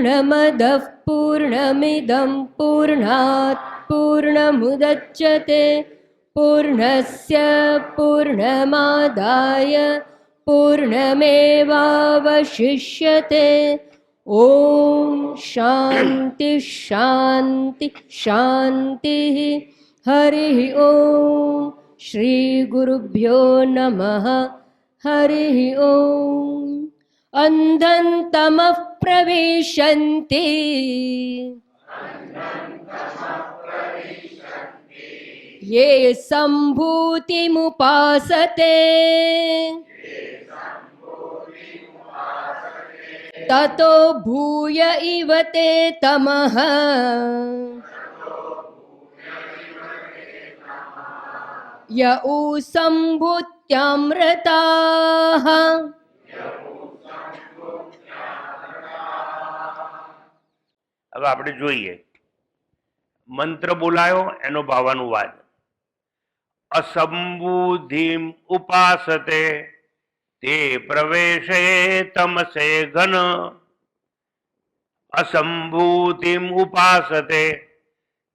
पूर्णमदः पूर्णमिदं पूर्णात् पूर्णमुदच्यते पूर्णस्य पूर्णमादाय पूर्णमेवावशिष्यते। ओम शांति शांति शांति। हरि ओम। श्री गुरुभ्यो नमः। हरि ओम। अंधन्तमः प्रविशन्ति ये सम्भूतिमुपासते ततो भूय इव ते तमः य सम्भूत्यामृताः। હવે આપણે જોઈએ મંત્ર બોલાયો એનો ભાવાનુવાદ. અસંબુદ્ધિમ ઉપાસતે તે પ્રવેશે તમસે ઘન. અસંભૂતિમ ઉપાસતે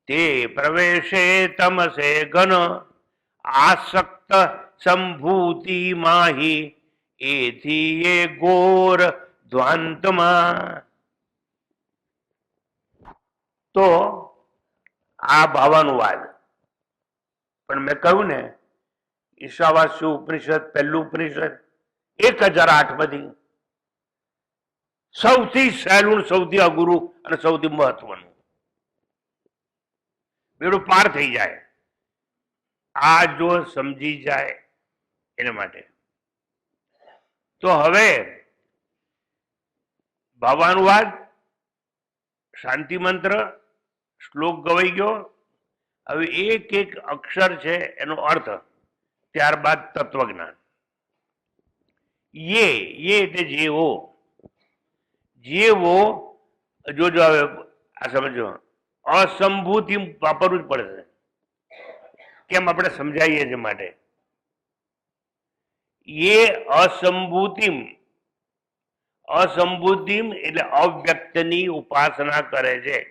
તે પ્રવેશે તમસે ઘન. આસક્ત સંભૂતિ માહી એથી એ ઘોર ધ્વાંતમાં. તો આ ભાવાનુવાદ. પણ મેં કહ્યું ને ઈશાવાસ્ય ઉપનિષદ પહેલું ઉપનિષદ 1008 માંથી સૌથી સહેલું, સૌથી અઘરું અને સૌથી મહત્વનું. બેડું પાર થઈ જાય આ જો સમજી જાય એના માટે. તો હવે ભાવાનુવાદ, શાંતિ મંત્ર, શ્લોક ગવાઈ ગયો. હવે એક એક અક્ષર છે એનો અર્થ, ત્યારબાદ તત્વજ્ઞાન. ये એટલે જેવો. જેવો જોજો હવે આ સમજો. અસંભૂતિ વાપરવું જ પડશે. કેમ? આપણે સમજાવીએ છે માટે. ये असंभूतिम. असंभूતિમ એટલે અવ્યક્તની ઉપાસના કરે છે.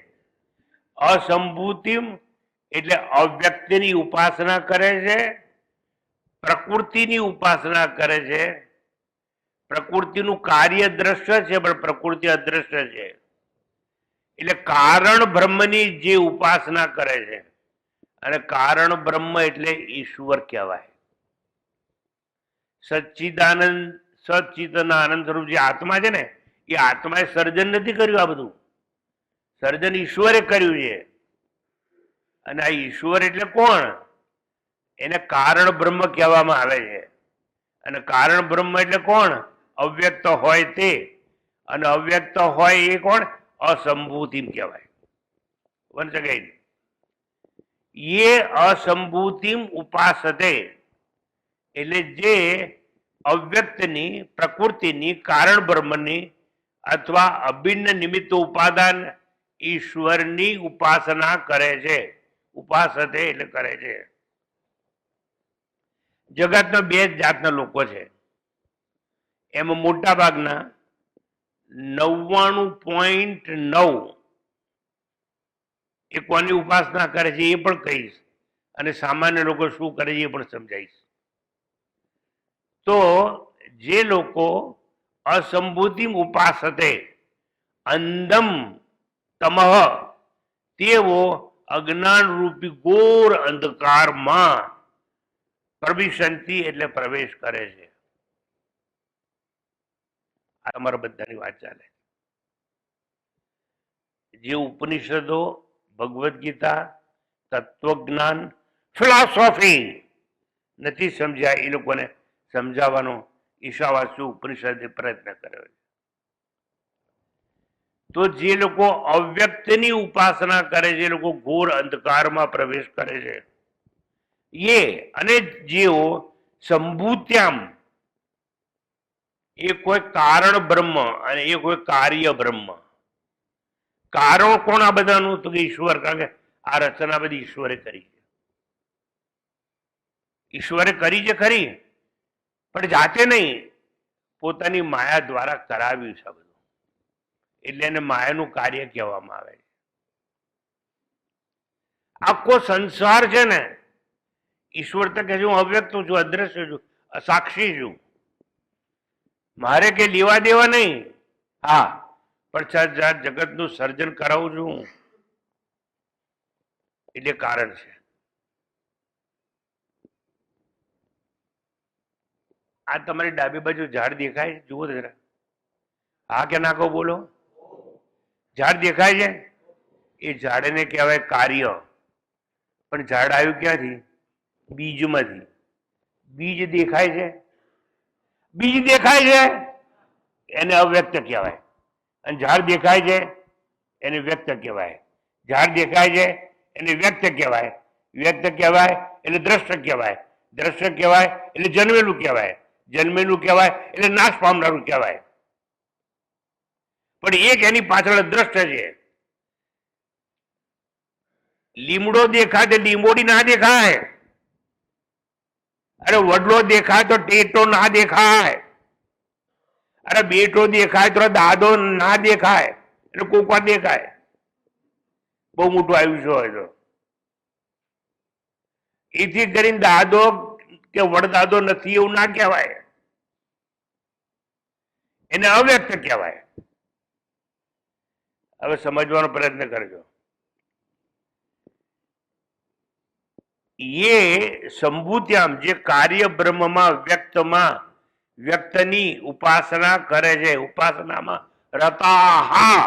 અસંભૂતિમ એટલે અવ્યક્તની ઉપાસના કરે છે, પ્રકૃતિની ઉપાસના કરે છે. પ્રકૃતિનું કાર્ય દ્રશ્ય છે પણ પ્રકૃતિ અદ્રશ્ય છે. એટલે કારણ બ્રહ્મની જે ઉપાસના કરે છે, અને કારણ બ્રહ્મ એટલે ઈશ્વર કહેવાય. સચ્ચિદાનંદ સચ્ચિતના આનંદ સ્વરૂપ જે આત્મા છે ને, એ આત્માએ સર્જન નથી કર્યું. આ બધું સર્જન ઈશ્વરે કર્યું છે. અને આ ઈશ્વર એટલે કોણ? એને કારણ બ્રહ્મ કહેવામાં આવે છે. અને કારણ બ્રહ્મ એટલે કોણ? અવ્યક્ત હોય તે. અને અવ્યક્ત હોય એ કોણ? અસંભૂતિમ કહેવાય. વન્સ અગેન, ये असंभूतिम उपासते એટલે જે અવ્યક્તની, પ્રકૃતિની, કારણ બ્રહ્મની અથવા અભિન્ન નિમિત્ત ઉપાદાન ઈશ્વરની ઉપાસના કરે છે. ઉપાસતે એટલે કરે છે. જગતના બે જાતના લોકો છે. એમાં મોટા ભાગના 99.9 એ કોની ઉપાસના કરે છે એ પણ કહીશ, અને સામાન્ય લોકો શું કરે છે એ પણ સમજાવીશ. તો જે લોકો અસંભૂતિ ઉપાસતે અંધમ તમઃ, તેઓ અજ્ઞાન રૂપી ઘોર અંધકારમાં પ્રવિશંતિ એટલે પ્રવેશ કરે છે. આ તમારા બધાની વાત ચાલે. જે ઉપનિષદો, ભગવદ્ ગીતા, તત્વજ્ઞાન, ફિલોસોફી નથી સમજ્યા એ લોકોને સમજાવવાનો ઈશાવાસ્ય ઉપનિષદે પ્રયત્ન કર્યો છે. તો જે લોકો અવ્યક્તની ઉપાસના કરે છે, એ લોકો ઘોર અંધકારમાં પ્રવેશ કરે છે. એ અને જેઓ સંભૂત્યામ, એ કોઈ કારણ બ્રહ્મ અને એ કોઈ કાર્ય બ્રહ્મ. કારણ કોણ આ બધાનું? તો કે ઈશ્વર. કારણ કે આ રચના બધી ઈશ્વરે કરી છે. ઈશ્વરે કરી છે ખરી, પણ જાતે નહીં, પોતાની માયા દ્વારા કરાવ્યું છે બધું. એટલે એને માયાનું કાર્ય કહેવામાં આવે છે. આખો સંસાર છે ને, ઈશ્વર તો કહે છે હું અવ્યક્ત છું, અદ્રશ્ય છું, અસાક્ષી છું, મારે કે લેવા દેવા નહીં. હા, પણ જગતનું સર્જન કરાવું છું એટલે કારણ છે. આ તમારી ડાબી બાજુ ઝાડ દેખાય છે? જુઓ જરા. હા કે ના કહો? બોલો. ઝાડ દેખાય છે? એ ઝાડને કહેવાય કાર્ય. પણ ઝાડ આવ્યું ક્યાંથી? બીજમાંથી. બીજ દેખાય છે? બીજ દેખાય છે એને અવ્યક્ત કહેવાય, અને ઝાડ દેખાય છે એને વ્યક્ત કહેવાય. ઝાડ દેખાય છે એને વ્યક્ત કહેવાય, વ્યક્ત કહેવાય એટલે દ્રશ્ય કહેવાય, દ્રશ્ય કહેવાય એટલે જન્મેલું કહેવાય, જન્મેલું કહેવાય એટલે નાશ પામનારું કહેવાય. પણ એક એની પાછળ દ્રષ્ટ છે. લીમડો દેખાય તો લીંબોડી ના દેખાય. અરે વડલો દેખાય તો ટેટો ના દેખાય. અરે બેટો દેખાય તો દાદો ના દેખાય, એટલે કોકવા દેખાય. બહુ મોટું આયુષ્ય હોય તો એથી કરીને દાદો કે વડદાદો નથી એવું ના કહેવાય, એને અવ્યક્ત કહેવાય. હવે સમજવાનો પ્રયત્ન કરજો. ये સંભૂત્યામ જે કાર્ય બ્રહ્મમાં વ્યક્તમાં વ્યક્તની ઉપાસના કરે છે, ઉપાસનામાં રતાહા.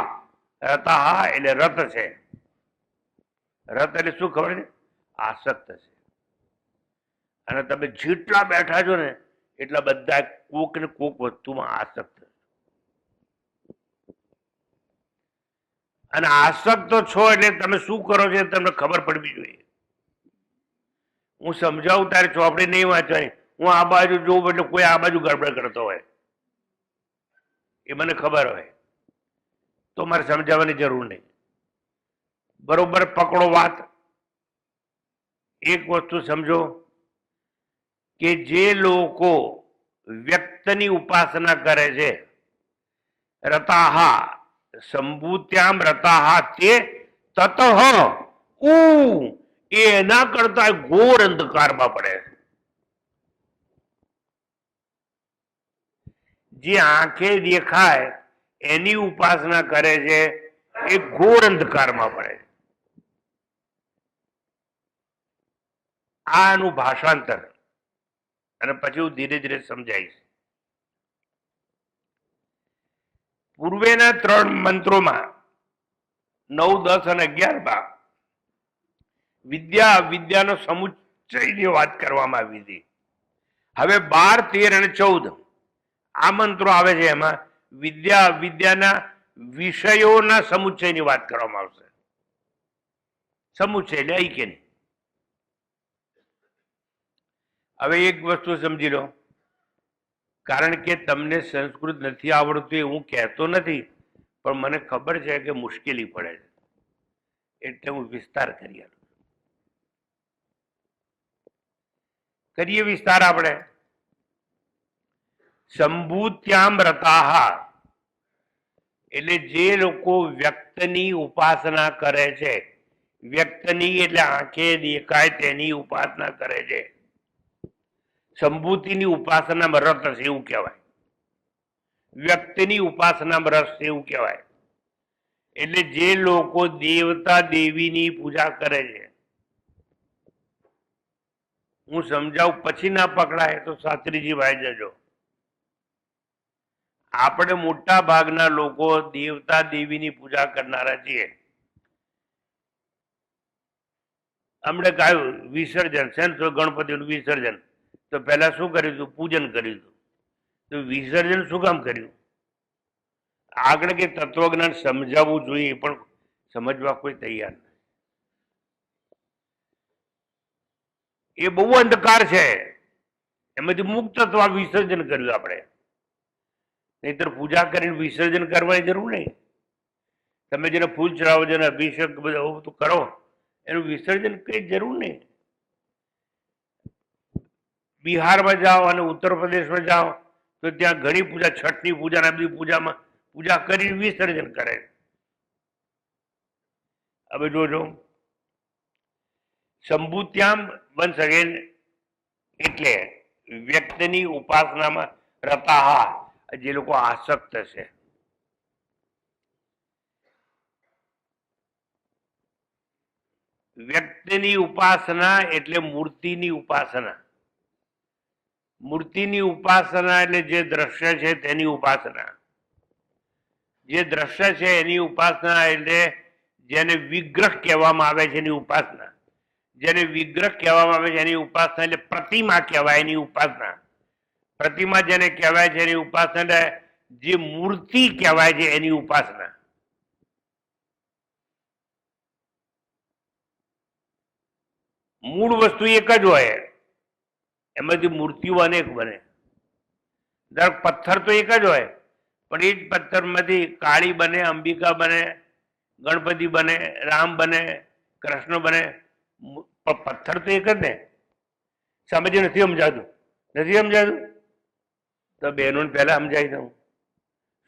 રતાહા એટલે રત છે. રત એટલે શું ખબર છે? આસક્ત છે. અને તમે જેટલા બેઠા છો ને એટલા બધા કોક ને કોક વસ્તુમાં આસક્ત છે. અને આસક્ત છો એટલે તમે શું કરો છો તમને ખબર પડવી જોઈએ. હું સમજાવું તારે ચોપડી નહીં વાંચવાની, હું આ બાજુ જોઉં એટલે કોઈ આ બાજુ ગડબડ કરતો હોય એ મને ખબર હોય તો મારે સમજાવવાની જરૂર નહીં. બરોબર પકડો વાત. એક વસ્તુ સમજો કે જે લોકો વ્યક્તની ઉપાસના કરે છે, રતાહા સંભૂત્યામ રતાહા તે તતઃ એના કરતા ઘોર અંધકારમાં પડે. જે આંખે દેખાય એની ઉપાસના કરે છે એ ઘોર અંધકારમાં પડે. આનું ભાષાંતર અને પછી હું ધીરે ધીરે સમજાવીશ. પૂર્વેના 3 મંત્રોમાં 9, 10 અને 11 વિદ્યા વિદ્યાનો સમુચ્ચયની વાત કરવામાં આવી હતી. હવે 12, 13 અને 14 આ મંત્રો આવે છે, એમાં વિદ્યા વિદ્યાના વિષયોના સમુચ્ચયની વાત કરવામાં આવશે. સમુચ્ચય એટલે ઐક્ય નહીં. હવે એક વસ્તુ સમજી લો, કારણ કે તમને સંસ્કૃત નથી આવડતું એ હું કહેતો નથી, પણ મને ખબર છે કે મુશ્કેલી પડે છે એટલે હું વિસ્તાર કરી આલું. કરીએ વિસ્તાર આપણે. સંભૂત્યામ રતાહા એટલે જે લોકો વ્યક્તની ઉપાસના કરે છે, વ્યક્તની એટલે આંખે દેખાય તેની ઉપાસના કરે છે. સંભૂતિની ઉપાસનામાં રત છે એવું કહેવાય, વ્યક્તિની ઉપાસનામાં રસ છે એવું કહેવાય. એટલે જે લોકો દેવતા દેવીની પૂજા કરે છે, હું સમજાવું પછી ના પકડાય તો શાસ્ત્રીજી ભાઈ જજો. આપણે મોટા ભાગના લોકો દેવતા દેવીની પૂજા કરનારા છીએ. હમણે કહ્યું વિસર્જન છે ને, તો ગણપતિનું વિસર્જન તો પહેલા શું કર્યું હતું? પૂજન કર્યું હતું. તો વિસર્જન શું કામ કર્યું? આગળ કે તત્વજ્ઞાન સમજાવવું જોઈએ પણ સમજવા કોઈ તૈયાર નથી. એ બહુ અંધકાર છે, એમાંથી મુક્ત થવા વિસર્જન કર્યું આપણે. નહીતર પૂજા કરીને વિસર્જન કરવાની જરૂર નહીં. તમે જેને ફૂલ ચડાવો, જેને અભિષેક બધું કરો, એનું વિસર્જન કઈ જરૂર નહીં. બિહારમાં જાઓ અને ઉત્તર પ્રદેશમાં જાઓ તો ત્યાં ઘણી પૂજા, છઠની પૂજા ને બધી પૂજામાં પૂજા કરી વિસર્જન કરે. હવે જોજો, સંભૂત્યામ વન્સ અગેન એટલે વ્યક્તિની ઉપાસનામાં રતાહા, જે લોકો આસક્ત છે. વ્યક્તિની ઉપાસના એટલે મૂર્તિની ઉપાસના. મૂર્તિની ઉપાસના એટલે જે દ્રશ્ય છે તેની ઉપાસના. જે દ્રશ્ય છે એની ઉપાસના એટલે જેને વિગ્રહ કહેવામાં આવે છે એની ઉપાસના. જેને વિગ્રહ કહેવામાં આવે છે એની ઉપાસના એટલે પ્રતિમા કહેવાય એની ઉપાસના. પ્રતિમા જેને કહેવાય છે એની ઉપાસના એટલે જે મૂર્તિ કહેવાય છે એની ઉપાસના. મૂળ વસ્તુ એક જ હોય, એમાંથી મૂર્તિઓ અનેક બને. દર પથ્થર તો એક જ હોય, પણ એ જ પથ્થરમાંથી કાળી બને, અંબિકા બને, ગણપતિ બને, રામ બને, કૃષ્ણ બને. પથ્થર તો એક જ ને. સમજી નથી સમજાતું? નથી સમજાતું? તો બહેનોને પહેલા સમજાવી દઉં.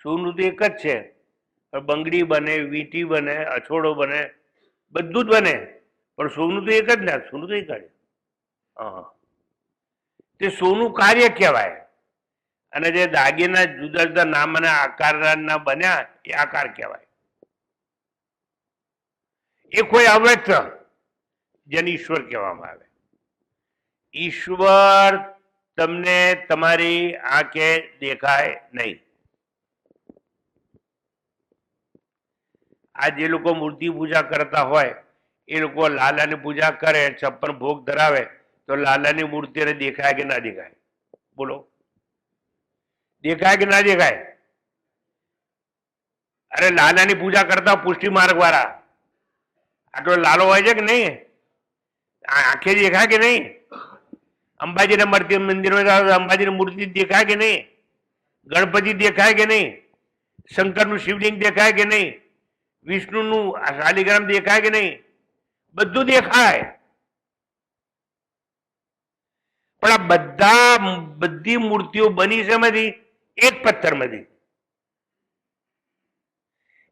સોનું તો એક જ છે, પણ બંગડી બને, વીંટી બને, અછોડો બને, બધું જ બને, પણ સોનું તો એક જ ને. સોનું તો એક જ. હા, તે સોનું કાર્ય કહેવાય. અને જે દાગીના જુદા જુદા નામ અને આકારના બન્યા એ આકાર કહેવાય. એ કોઈ અવ્યક્ત જેને ઈશ્વર કહેવામાં આવે. ઈશ્વર તમને તમારી આંખે દેખાય નહીં. આ જે લોકો મૂર્તિ પૂજા કરતા હોય એ લોકો લાલાની પૂજા કરે, 56 ભોગ ધરાવે, તો લાલાની મૂર્તિને દેખાય કે ના દેખાય? બોલો, દેખાય કે ના દેખાય? અરે લાલાની પૂજા કરતા પુષ્ટિ માર્ગ વાળા આટલો લાલો હોય છે કે નહીં? આંખે દેખાય કે નહીં? અંબાજીના મંદિરમાં અંબાજીની મૂર્તિ દેખાય કે નહીં? ગણપતિ દેખાય કે નહીં? શંકરનું શિવલિંગ દેખાય કે નહીં? વિષ્ણુનું શાલિગ્રામ દેખાય કે નહીં? બધું દેખાય. પણ આ બધી મૂર્તિઓ બની છે એમાંથી? એક પથ્થરમાંથી.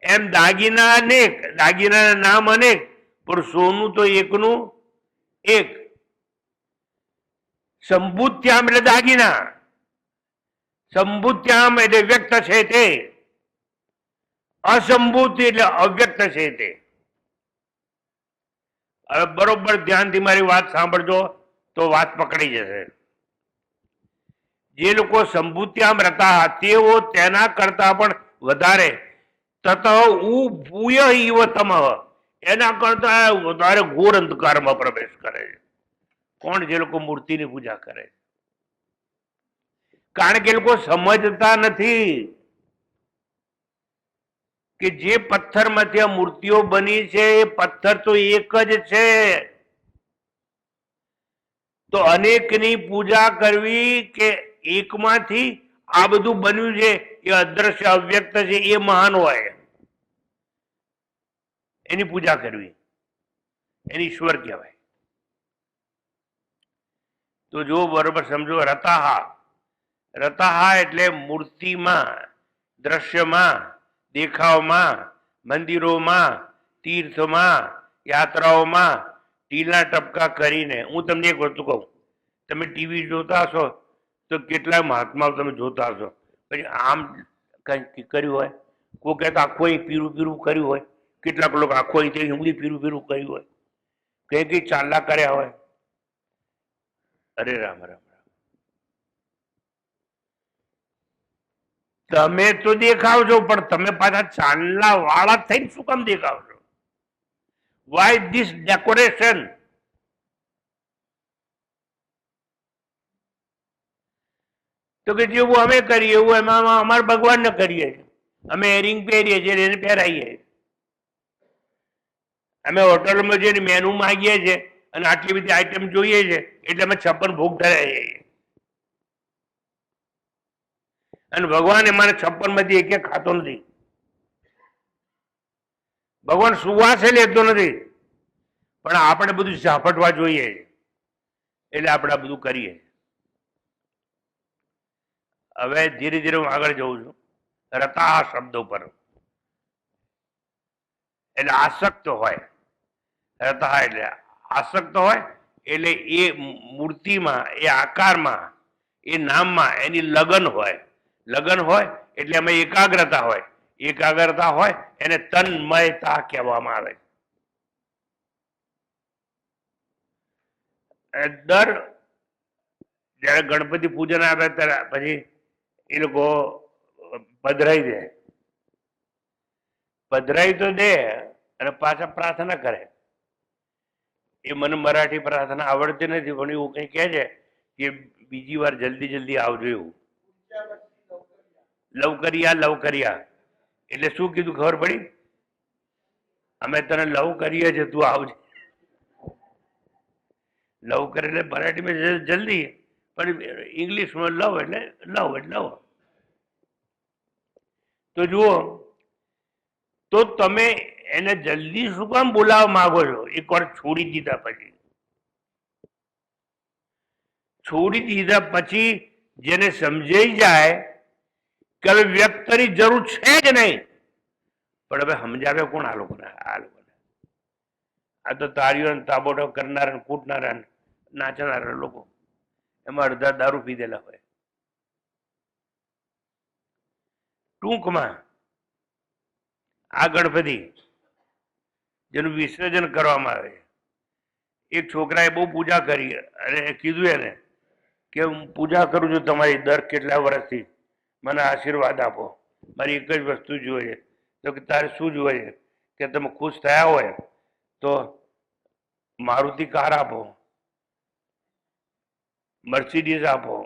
એમ દાગીના અનેક, દાગીનાના નામ અનેક, પણ સોનું તો એકનું એક. સંભૂત્યામ એટલે દાગીના, સંભૂત્યામ એટલે વ્યક્ત છે તે, અસંભૂત એટલે અવ્યક્ત છે તે. હવે બરોબર ધ્યાનથી મારી વાત સાંભળજો તો વાત પકડી જશે. જે લોકો સંભૂત્યામ રતા તેઓ તેના કરતા પણ વધારે તત ભૂય ઇવ તમઃ, એના કરતા વધારે ઘોર અંધકારમાં પ્રવેશ કરે છે. કોણ? જે લોકો મૂર્તિની પૂજા કરે. કારણ કે એ લોકો સમજતા નથી કે જે પથ્થરમાંથી આ મૂર્તિઓ બની છે એ પથ્થર તો એક જ છે. તો અનેકની પૂજા કરવી કે એકમાંથી આ બધું બન્યું છે એ અદ્રશ્ય અવ્યક્ત છે એ મહાન હોય, એની પૂજા કરવી એને ઈશ્વર કહેવાય. તો જો બરોબર સમજો. રતાહા, રતાહા એટલે મૂર્તિમાં, દ્રશ્યમાં, દેખાવમાં, મંદિરોમાં, તીર્થમાં, યાત્રાઓમાં ટીલા ટપકા કરીને. હું તમને એક વસ્તુ કહું, તમે ટીવી જોતા હશો તો કેટલા મહાત્માઓ તમે જોતા હશો, પછી આમ કંઈક કર્યું હોય, કોઈ કહેતા આખો અહીં પીરું પીરું કર્યું હોય, કેટલાક લોકો આખો અહીંથી ઊંઘી પીરું પીરું કર્યું હોય, કઈ ચાલલા કર્યા હોય. અરે રામ રામ રામ. તમે તો દેખાવ છો, પણ તમે પાછા ચાંદલા વાળા થઈને શું કામ દેખાવ છો? Y this decoration? તો કે જેવું અમે કરીએ એવું એમાં અમારા ભગવાનને કરીએ. અમે એરિંગ પહેરીએ છીએ, એને પહેરાઈએ. અમે હોટલમાં જઈને મેનુ માંગીએ છીએ અને આટલી બધી આઈટમ જોઈએ છે એટલે અમે 56 ભોગ ધરાઈએ. અને ભગવાન એમાં 56 માંથી એક ખાતો નથી. ભગવાન સુવાસે લેતો નથી, પણ આપણે બધું ઝાપટવા જોઈએ એટલે આપણે આ બધું કરીએ. હવે ધીરે ધીરે હું આગળ જઉં છું. રતા શબ્દ ઉપર, એટલે આસક્ત હોય. રતા એટલે આસક્ત હોય, એટલે એ મૂર્તિમાં, એ આકારમાં, એ નામમાં એની લગન હોય. લગન હોય એટલે એમાં એકાગ્રતા હોય. એકાગ્રતા હોય એને તન્મયતા કહેવામાં આવે. દર જયારે ગણપતિ પૂજન આવે ત્યારે પછી એ લોકો પધરાઈ દે. પધરાઈ તો દે અને પાછા પ્રાર્થના કરે. એ મને મરાઠી પ્રાર્થના આવડતી નથી, પણ એવું કઈ કહે છે કે બીજી વાર જલ્દી જલ્દી આવજો એવું. લવકરિયા લવકરિયા એટલે શું કીધું ખબર પડી? અમે તને લવ કરીએ છીએ, તું આવજે. લવ કરે એટલે મરાઠીમાં જલ્દી, પણ ઇંગ્લિશમાં લવ એટલે લવ એટલે લવ. તો જુઓ, તો તમે એને જલ્દી શું કામ બોલાવવા માંગો છો? એક વાર છોડી દીધા પછી, છોડી દીધા પછી જેને સમજાઈ જાય કે હવે વ્યક્તની જરૂર છે જ નહીં, પણ હવે સમજાવે કોણ આ લોકોને? આ તો તાળીઓ તાબોટો કરનારા, કૂટનારા, નાચનારા લોકો, એમાં અડધા દારૂ પીધેલા હોય. ટૂંકમાં આ ગણપતિ જેનું વિસર્જન કરવામાં આવે, એક છોકરાએ બહુ પૂજા કરી અને કીધું એને કે હું પૂજા કરું છું તમારી દર કેટલા વર્ષથી, મને આશીર્વાદ આપો, મારી એક જ વસ્તુ જોઈએ. તો કે તારે શું જોઈએ? કે તમે ખુશ થયા હોય તો મારુતિ કાર આપો, મર્સિડીઝ આપો,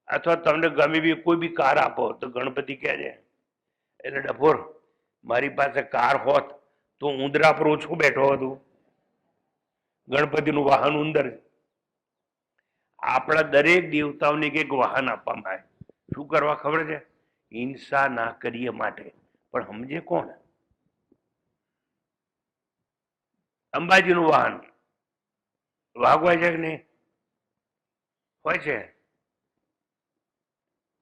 અથવા તમને ગમે બી કોઈ બી કાર આપો. તો ગણપતિ કહે છે, એટલે ડફોર, મારી પાસે કાર હોત તો ઉંદરા પર ઓછું બેઠો હતું. ગણપતિનું વાહન ઉંદર. આપણા દરેક દેવતાઓને એક વાહન આપવામાં આવે. શું કરવા ખબર છે? હિંસા ના કરીએ માટે. પણ સમજે કોણ? અંબાજીનું વાહન વાઘ હોય છે કે નહીં? હોય છે.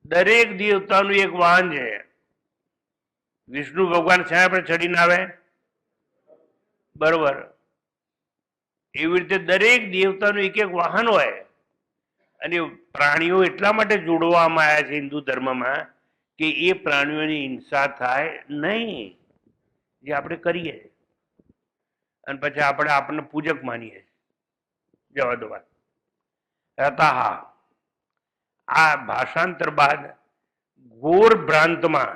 દરેક દેવતાનું એક વાહન છે. વિષ્ણુ ભગવાન શેના પર ચડીને આવે? બરોબર. એવી રીતે દરેક દેવતાનું એક એક વાહન હોય. અને પ્રાણીઓ એટલા માટે જોડવામાં આવ્યા છે હિન્દુ ધર્મમાં કે એ પ્રાણીઓની હિંસા થાય નહીં, જે આપણે કરીએ. અને પછી આપણે આપણને પૂજક માનીએ. જવા દો વાત. રતાહા, આ ભાષાંતર બાદ ઘોર ભ્રાંતમાં,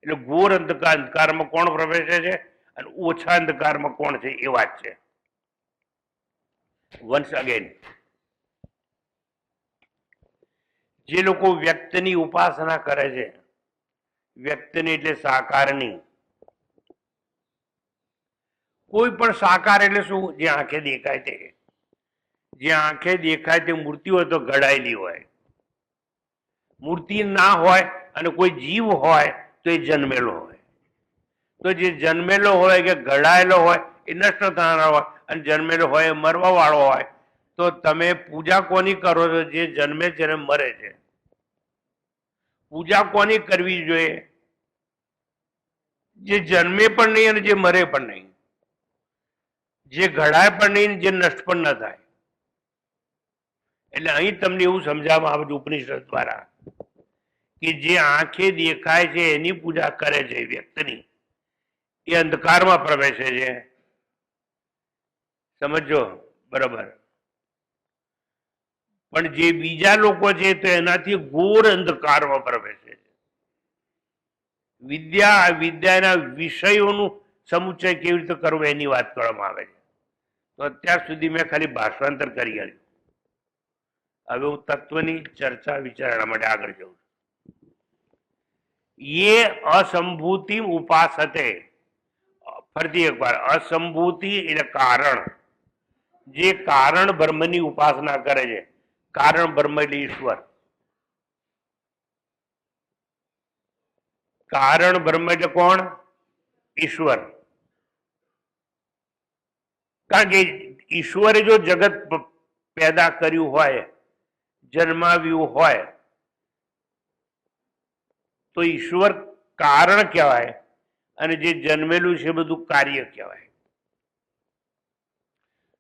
એટલે ઘોર અંધકારમાં કોણ પ્રવેશે છે અને ઓછા અંધકારમાં કોણ છે એ વાત છે. વન્સ અગેન, જે લોકો વ્યક્તિની ઉપાસના કરે છે, વ્યક્તિની એટલે સાકારની. કોઈ પણ સાકાર એટલે શું? જે આંખે દેખાય તે. જે આંખે દેખાય તે મૂર્તિ હોય તો ઘડાયેલી હોય. મૂર્તિ ના હોય અને કોઈ જીવ હોય તો એ જન્મેલો હોય. તો જે જન્મેલો હોય કે ઘડાયેલો હોય એ નષ્ટ થનારો હોય, અને જન્મેલો હોય એ મરવા વાળો હોય. તો તમે પૂજા કોની કરો છો? જે જન્મે છે ને મરે છે. પૂજા કોની કરવી જોઈએ? જે જન્મે પણ નહીં અને જે મરે પણ નહીં, જે ઘડાય પણ નહીં, જે નષ્ટ પણ ન થાય. એટલે અહીં તમને એવું સમજાવવામાં આવે છે ઉપનિષદ દ્વારા કે જે આંખે દેખાય છે એની પૂજા કરે છે વ્યક્તિની, એ અંધકારમાં પ્રવેશે છે. સમજો બરોબર. પણ જે બીજા લોકો છે તો એનાથી ઘોર અંધકારમાં પ્રવેશે છે. વિદ્યાના વિષયોનું સમુચ્ચય કેવી રીતે કરવું એની વાત કરવામાં આવે છે. તો અત્યાર સુધી મેં ખાલી ભાષાંતર કરી આવ્યું. હવે હું તત્વની ચર્ચા વિચારણા માટે આગળ જઉં છું. ये असंभूति उपासते, ફરીથી એકવાર, અસંભૂતિ એટલે કારણ. જે કારણ બ્રહ્મની ઉપાસના કરે છે. કારણ બ્રહ્મ એટલે ઈશ્વર. કારણ બ્રહ્મ એટલે કોણ? ઈશ્વર. કારણ કે ઈશ્વરે જો જગત પેદા કર્યું હોય, જન્માવ્યું હોય, તો ઈશ્વર કારણ કહેવાય, અને જે જન્મેલું છે બધું કાર્ય કહેવાય.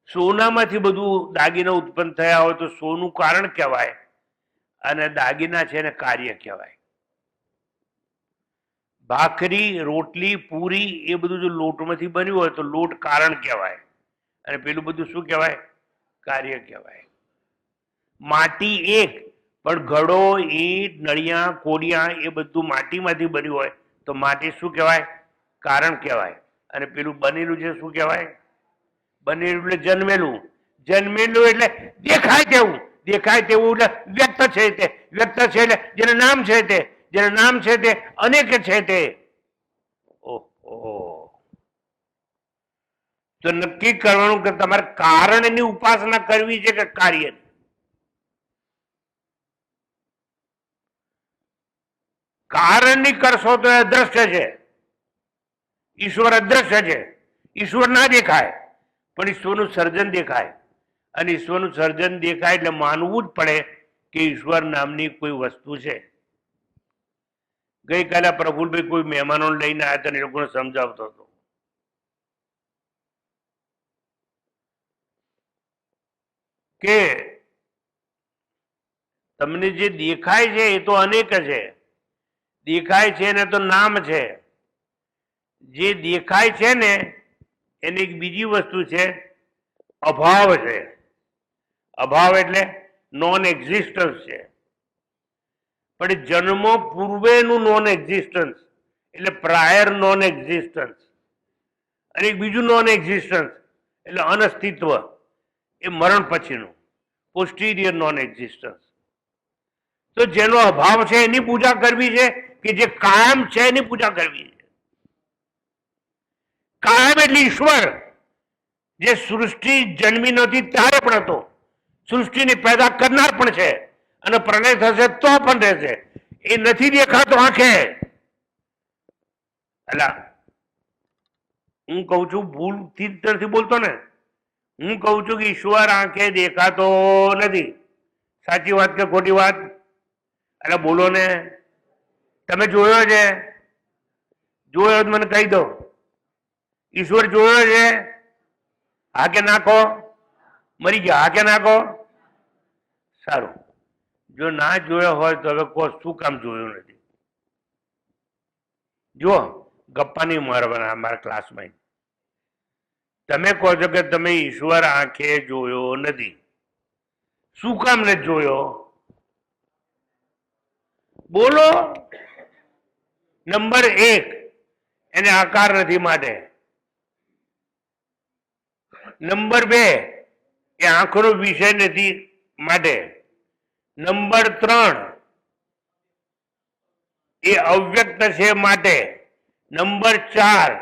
સોનામાંથી બધું દાગીના ઉત્પન્ન થયા હોય તો સોનું કારણ કહેવાય, અને દાગીના છે એને કાર્ય કહેવાય. ભાખરી, રોટલી, પૂરી એ બધું જો લોટમાંથી બન્યું હોય તો લોટ કારણ કહેવાય, અને પેલું બધું શું કહેવાય? કાર્ય કહેવાય. માટી એક, પણ ઘડો, ઈંટ, નળિયા, કોડિયા એ બધું માટીમાંથી બન્યું હોય તો માટી શું કહેવાય? કારણ કહેવાય. અને પેલું બનેલું છે શું કહેવાય? બનેલું એટલે જન્મેલું. જન્મેલું એટલે દેખાય તેવું. દેખાય તેવું એટલે વ્યક્ત છે તે. વ્યક્ત છે એટલે જેનું નામ છે તે. જેનું નામ છે તે અનેક છે તે. ઓહો, તો નક્કી કરવાનું કે તમારે કારણની ઉપાસના કરવી છે કે કાર્ય? કારણની કરશો તો એ અદ્રશ્ય છે. ઈશ્વર અદ્રશ્ય છે. ઈશ્વર ના દેખાય, પણ ઈશ્વરનું સર્જન દેખાય. અને ઈશ્વરનું સર્જન દેખાય એટલે માનવું જ પડે કે ઈશ્વર નામની કોઈ વસ્તુ છે. ગઈકાલે પ્રફુલભાઈ કોઈ મહેમાનો લઈને આવ્યા હતા, એ લોકોને સમજાવતો હતો કે તમને જે દેખાય છે એ તો અનેક છે. દેખાય છે ને તો નામ છે. જે દેખાય છે ને એની એક બીજી વસ્તુ છે, અભાવ છે. અભાવ એટલે નોન એક્ઝિસ્ટન્સ છે. પણ જન્મો પૂર્વેનું નોન એક્ઝિસ્ટન્સ એટલે પ્રાયર નોન એક્ઝિસ્ટન્સ, અને એક બીજું નોન એક્ઝિસ્ટન્સ એટલે અનઅસ્તિત્વ, એ મરણ પછીનું પોસ્ટિરિયર નોન એક્ઝિસ્ટન્સ. તો જેનો અભાવ છે એની પૂજા કરવી છે કે જે કાયમ છે એની પૂજા કરવી છે? કાયમ એટલે ઈશ્વર, જે સૃષ્ટિ જન્મી નથી ત્યારે પણ હતો, સૃષ્ટિને પેદા કરનાર પણ છે, અને પ્રલય થશે તો પણ રહેશે. એ નથી દેખાતો આંખે. એટલે હું કઉ છું, ભૂલથી નથી બોલતો ને, હું કઉ છું કે ઈશ્વર આંખે દેખાતો નથી. સાચી વાત કે ખોટી વાત? એટલે બોલો ને. તમે જોયો છે? જોયો મને કહી દો. ઈશ્વર જોયો છે? હા કે નાખો? મરી ગયા? હા કે નાખો? સારું. જો ના જોયો હોય તો હવે કો શું કામ જોયું નથી? જો ગપ્પા નહીં મારવાના અમારા ક્લાસમાં. તમે કહો છો કે તમે ઈશ્વર આંખે જોયો નથી. શું કામ નથી જોયો? બોલો. નંબર 1, એને આકાર નથી માટે. નંબર 2, એ આંખનો વિષય નથી માટે. નંબર 3, એ અવ્યક્ત છે માટે. નંબર 4,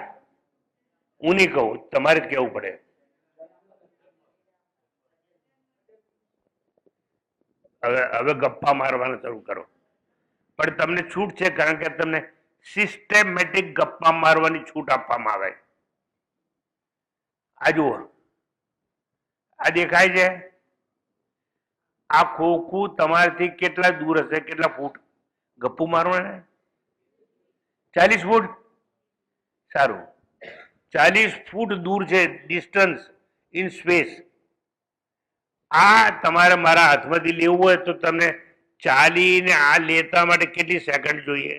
હું નહીં કહું, તમારે જ કહેવું પડે. હવે ગપ્પા મારવાના શરૂ કરો. પણ તમને છૂટ છે, કારણ કે તમને સિસ્ટેમેટિક ગપ્પા મારવાની છૂટ આપવામાં આવે. આ જુઓ, આ દેખાય છે? આ ખોખું તમારાથી કેટલા દૂર હશે? કેટલા ફૂટ? ગપ્પુ મારવાના 40 ફૂટ. સારું, 40 ફૂટ દૂર છે, ડિસ્ટન્સ ઇન સ્પેસ. આ તમારે મારા હાથમાંથી લેવું હોય તો તમને ચાલીને આ લેતા માટે કેટલી સેકન્ડ જોઈએ?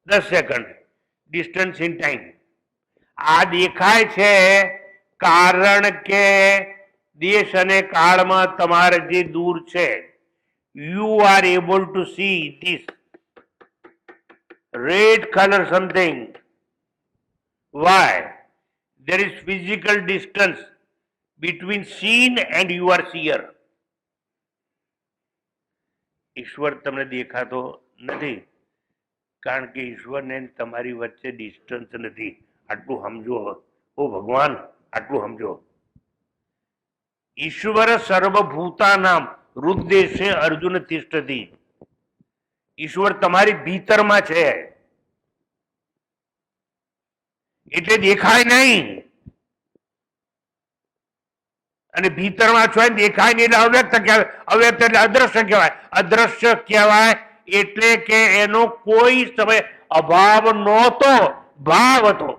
10 સેકન્ડ. Distance in time. આ દેખાય છે કારણ કે દેશ અને કાળમાં તમારે જે દૂર છે, you are able to see this red color something. Why? There is physical distance between seen and your seer. ઈશ્વર તમને દેખાતો નથી કારણ કે ઈશ્વરને તમારી વચ્ચે ડિસ્ટન્સ નથી. આટલું સમજો. ઓ ભગવાન, આટલું સમજો. ઈશ્વર સર્વભૂતાનામ હૃદયે અર્જુન તિષ્ઠતિ. ઈશ્વર તમારી ભીતરમાં છે એટલે દેખાય નહીં, અને ભીતરમાં છો દેખાય નહીં એટલે અવ્યક્ત કહેવાય. અવ્યક્ત એટલે અદ્રશ્ય કહેવાય. અદ્રશ્ય કહેવાય એટલે કે એનો કોઈ સમય અભાવ નહોતો, ભાવ હતો.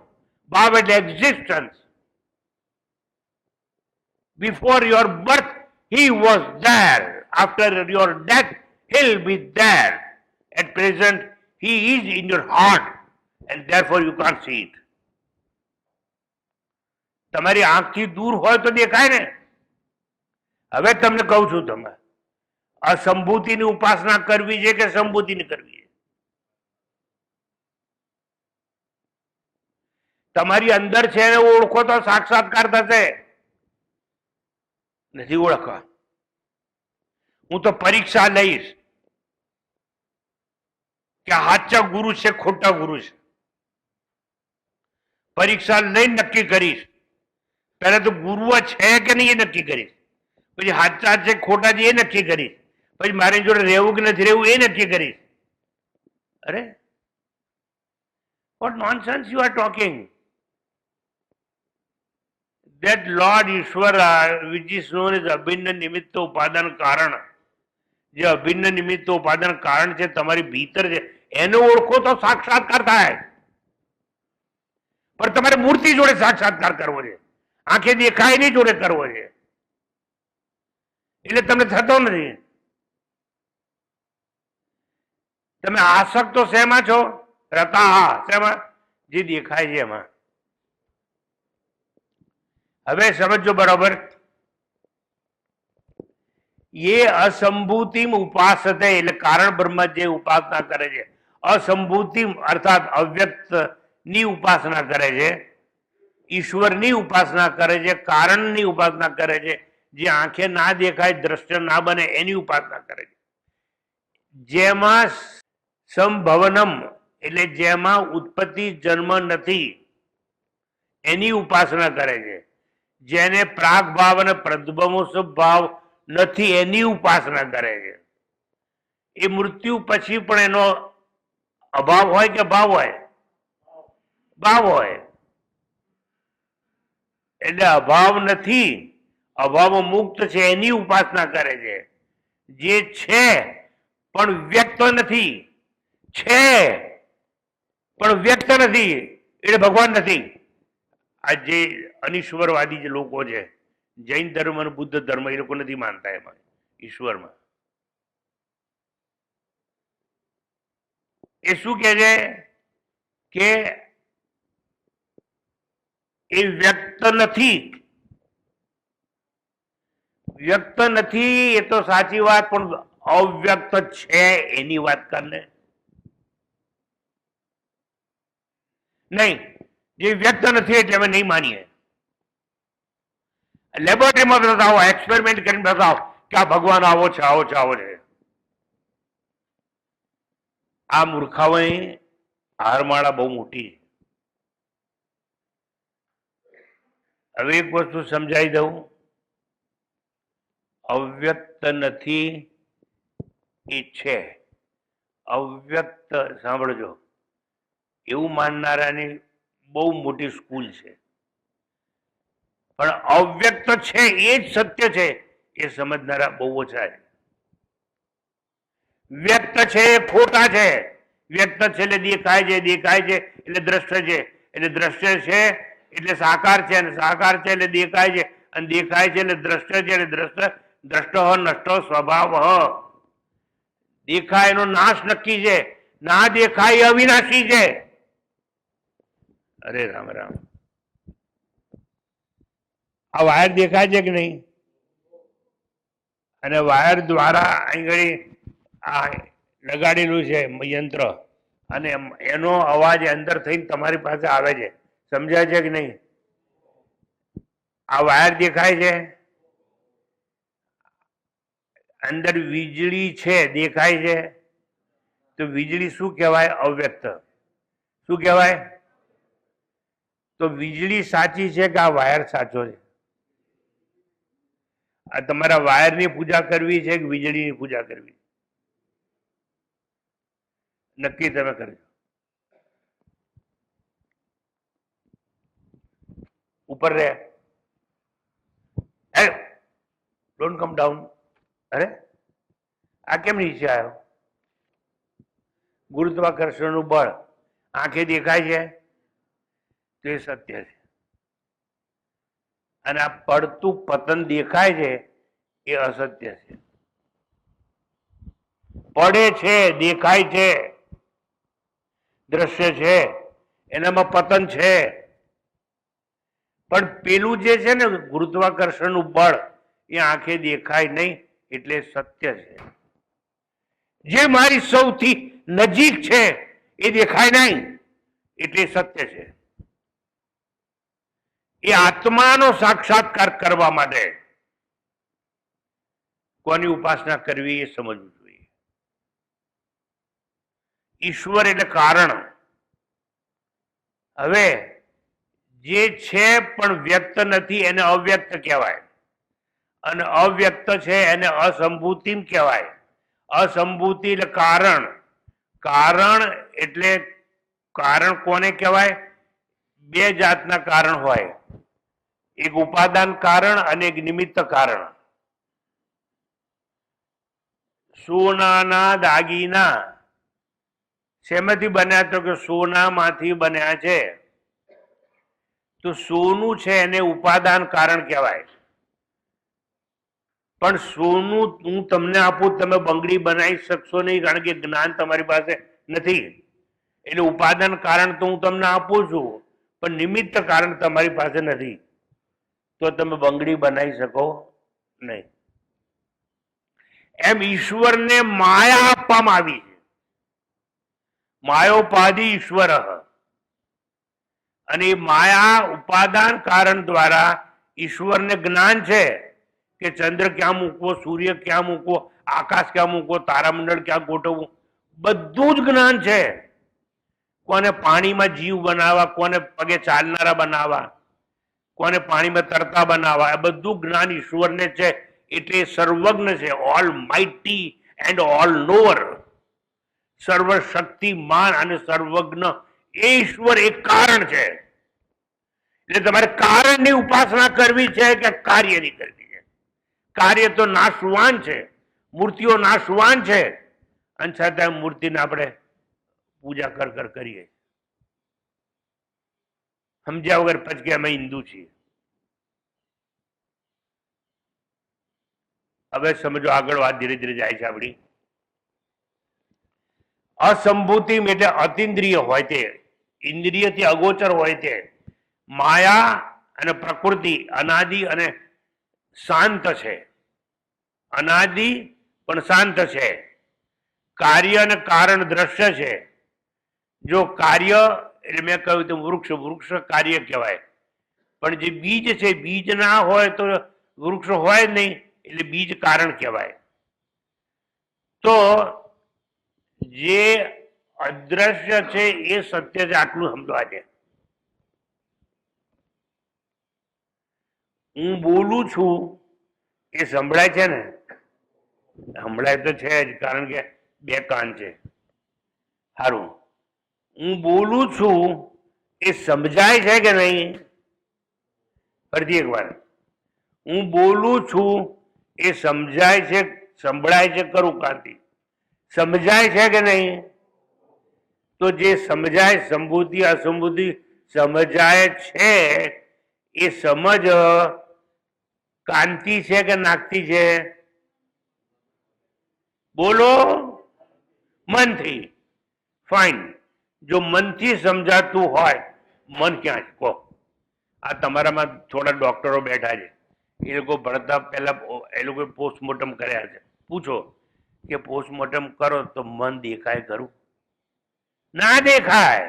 ભાવ એટલે existence. Before your birth he was there. After your death he'll be there. At present he is in your heart and therefore you can't see it. તમારી આંખથી દૂર હોય તો દેખાય ને. હવે તમને કહું છું, તમે અસંભૂતિની ઉપાસના કરવી છે કે સંભૂતિની કરવી છે? તમારી અંદર છે એને ઓળખો તો સાક્ષાત્કાર થશે. નથી ઓળખવા. હું તો પરીક્ષા લઈશ કે સાચા ગુરુ છે ખોટા ગુરુ છે. પરીક્ષા લઈને નક્કી કરીશ. પહેલા તો ગુરુ છે કે નહીં એ નક્કી કરીશ, પછી સાચા છે ખોટા છે એ નક્કી કરીશ, પછી મારી જોડે રહેવું કે નથી રહેવું એ નક્કી કરીશ. અરે what nonsense you are talking. That Lord Ishvara, which is known as અભિન્ન નિમિત્ત ઉપાદાન કારણ, જે અભિન્ન નિમિત્ત ઉપાદાન કારણ છે તમારી ભીતર છે, એને ઓળખો તો સાક્ષાત્કાર થાય. પણ તમારે મૂર્તિ જોડે સાક્ષાત્કાર કરવો છે, આંખે દેખાય એની જોડે કરવો છે, એટલે તમને થતો નથી. તમે આસક્ત તો શેમાં છો? રતા શેમાં? જે દેખાય છે એમાં. હવે સમજો બરોબર. એ અસંભૂતિમ ઉપાસતે, એટલે કારણ બ્રહ્મ જે ઉપાસના કરે છે, અસંભૂતિમ અર્થાત અવ્યક્ત ની ઉપાસના કરે છે, ઈશ્વરની ઉપાસના કરે છે, કારણની ઉપાસના કરે છે, જે આંખે ના દેખાય દ્રષ્ટ ના બને એની ઉપાસના કરે છે. જેમાં સંભવનમ એટલે જેમાં ઉત્પત્તિ જન્મ નથી એની ઉપાસના કરે છે, જેને પ્રાગ ભાવ અને પ્રદુભમોત્સવ ભાવ નથી એની ઉપાસના કરે છે. એ મૃત્યુ પછી પણ એનો અભાવ હોય કે ભાવ હોય? ભાવ હોય. એટલે અભાવ નથી, અભાવ મુક્ત છે એની ઉપાસના કરે છે. જે છે પણ વ્યક્ત નથી, છે પણ વ્યક્ત નથી એટલે ભગવાન નથી. આ જે અનિશ્વરવાદી જે લોકો છે, જૈન ધર્મ અને બુદ્ધ ધર્મ, એ લોકો નથી માનતા એમાં ઈશ્વરમાં. એ શું કે છે કે એ વ્યક્ત નથી. વ્યક્ત નથી એ તો સાચી વાત, પણ અવ્યક્ત છે એની વાત કરને. નહીં, જે વ્યક્ત નથી એટલે અમે નહીં માનીએ. લેબોરેટરીમાં બતાવો, એક્સપેરિમેન્ટ કરીને બતાવો કે આ ભગવાન આવો છે, આવો છે, આવો છે. આ મૂર્ખાઓની હારમાળા બહુ મોટી છે. હવે એક વસ્તુ સમજાવી દઉં. અવ્યક્ત નથી એ છે. અવ્યક્ત, સાંભળજો, એવું માનનારાની બહુ મોટી સ્કૂલ છે. પણ અવ્યક્ત છે એ જ સત્ય છે એ સમજનારા બહુ ઓછા છે. વ્યક્ત છે એ ખોટા છે. વ્યક્ત છે એટલે દેખાય છે, દેખાય છે એટલે દ્રષ્ટ છે, એટલે દ્રષ્ટ છે એટલે સાકાર છે, અને સાકાર છે એટલે દેખાય છે, અને દેખાય છે એટલે દ્રષ્ટ છે, એટલે દ્રષ્ટ નષ્ટ સ્વભાવ. દેખાય એનો નાશ નક્કી છે, ના દેખાય અવિનાશી છે. અરે રામ રામ. આ વાયર દેખાય છે કે નહીં? અને વાયર દ્વારા અહીં આ લગાડેલું છે યંત્ર, અને એનો અવાજ અંદર થઈને તમારી પાસે આવે છે. સમજાય છે કે નહીં? આ વાયર દેખાય છે, અંદર વીજળી છે દેખાય છે. તો વીજળી શું કહેવાય? અવ્યક્ત. શું કહેવાય? તો વીજળી સાચી છે કે આ વાયર સાચો છે? આ તમારા વાયરની પૂજા કરવી છે કે વીજળીની પૂજા કરવી? નક્કી તમે કરજો. ઉપર રહે. Don't come down. અરે આ કેમ નીચે આવ્યો? ગુરુત્વાકર્ષણનું બળ આંખે દેખાય છે તો એ સત્ય છે, અને આ પડતું પતન દેખાય છે એ અસત્ય છે. પડે છે, દેખાય છે, દ્રશ્ય છે, એનામાં પતન છે, પણ પેલું જે છે ને ગુરુત્વાકર્ષણનું બળ એ આંખે દેખાય નહીં એટલે સત્ય છે. જે મારી સૌથી નજીક છે એ દેખાય નહીં એટલે સત્ય છે. એ આત્માનો સાક્ષાત્કાર કરવા માટે કોની ઉપાસના કરવી એ સમજવું જોઈએ. ઈશ્વર એટલે કારણ. હવે જે છે પણ વ્યક્ત નથી એને અવ્યક્ત કહેવાય, અને અવ્યક્ત છે એને અસંભૂતિ કહેવાય. અસંભૂતિ એટલે કારણ. કારણ એટલે કારણ કોને કહેવાય? બે જાતના કારણ હોય, એક ઉપાદાન કારણ અને એક નિમિત્ત કારણ. સોનાના દાગીના શેમાંથી બન્યા? તો કે સોનામાંથી બન્યા છે. તો સોનું છે એને ઉપાદાન કારણ કહેવાય. પણ સોનું હું તમને આપું, તમે બંગડી બનાવી શકશો નહીં, કારણ કે જ્ઞાન તમારી પાસે નથી. એટલે ઉપાદાન કારણ તો હું તમને આપું છું, પણ નિમિત્ત કારણ તમારી પાસે નથી, તો તમે બંગડી બનાવી શકો નહીં. એમ ઈશ્વરને માયા આપવામાં આવી છે. માયોપાધિ ઈશ્વર. અને એ માયા ઉપાદાન કારણ દ્વારા ઈશ્વરને જ્ઞાન છે કે ચંદ્ર ક્યાં મૂકવો, સૂર્ય ક્યાં મૂકવો, આકાશ ક્યાં મૂકવો, તારામંડળ ક્યાં ગોઠવવું, બધું જ જ્ઞાન છે. કોને પાણીમાં જીવ બનાવવા, કોને પગે ચાલનારા બનાવવા, કોને પાણીમાં તરતા બનાવવા, આ બધું જ્ઞાન ઈશ્વરને છે. એટલે સર્વજ્ઞ છે, ઓલ માઇટી એન્ડ ઓલ નોઅર. સર્વશક્તિમાન અને સર્વજ્ઞ એ ઈશ્વર એક કારણ છે. એટલે તમારે કારણની ઉપાસના કરવી છે કે કાર્યની કરવી છે? કાર્ય તો નાશવાન છે, મૂર્તિઓ નાશવાન છે, અને છતાં મૂર્તિને આપણે પૂજા કર કરીએ સમજ્યા વગર. પછી કે અમે હિન્દુ છીએ. હવે સમજો, આગળ વાત ધીરે ધીરે જાય છે આપણી. અસંભૂતિ એટલે અતિન્દ્રિય હોય તે, ઇન્દ્રિયથી અગોચર હોય તે. માયા અને પ્રકૃતિ અનાદિ અને શાંત છે. અનાદિ પણ શાંત છે. કાર્ય અને કારણ દ્રશ્ય છે. જો કાર્ય એટલે મેં કહ્યું તો વૃક્ષ, વૃક્ષ કાર્ય કહેવાય. પણ જે બીજ છે, બીજ ના હોય તો વૃક્ષ હોય નહીં, એટલે બીજ કારણ કહેવાય. તો જે અદ્રશ્ય છે એ સત્ય છે, આટલું સમજવા છે. હું બોલું છું એ સંભળાય છે ને? સંભળાય તો છે જ, કારણ કે બે કાન છે. સારું, હું બોલું છું એ સમજાય છે કે નહીં? ફરીથી એક વાર, હું બોલું છું એ સમજાય છે, સંભળાય છે કરું કાંતિ, સમજાય છે કે નહીં? તો જે સમજાય, સંભૂતિ અસંભૂતિ સમજાય છે, એ સમજ કાંતિ છે કે નાકતિ છે? બોલો. મનથી. ફાઇન. જો મનથી સમજાતું હોય, મન ક્યાં છે કહો? આ તમારામાં થોડા ડોક્ટરો બેઠા છે, એ લોકો ભણતા પહેલા એ લોકો પોસ્ટમોર્ટમ કર્યા છે. પૂછો કે પોસ્ટમોર્ટમ કરો તો મન દેખાય ખરું? ના દેખાય.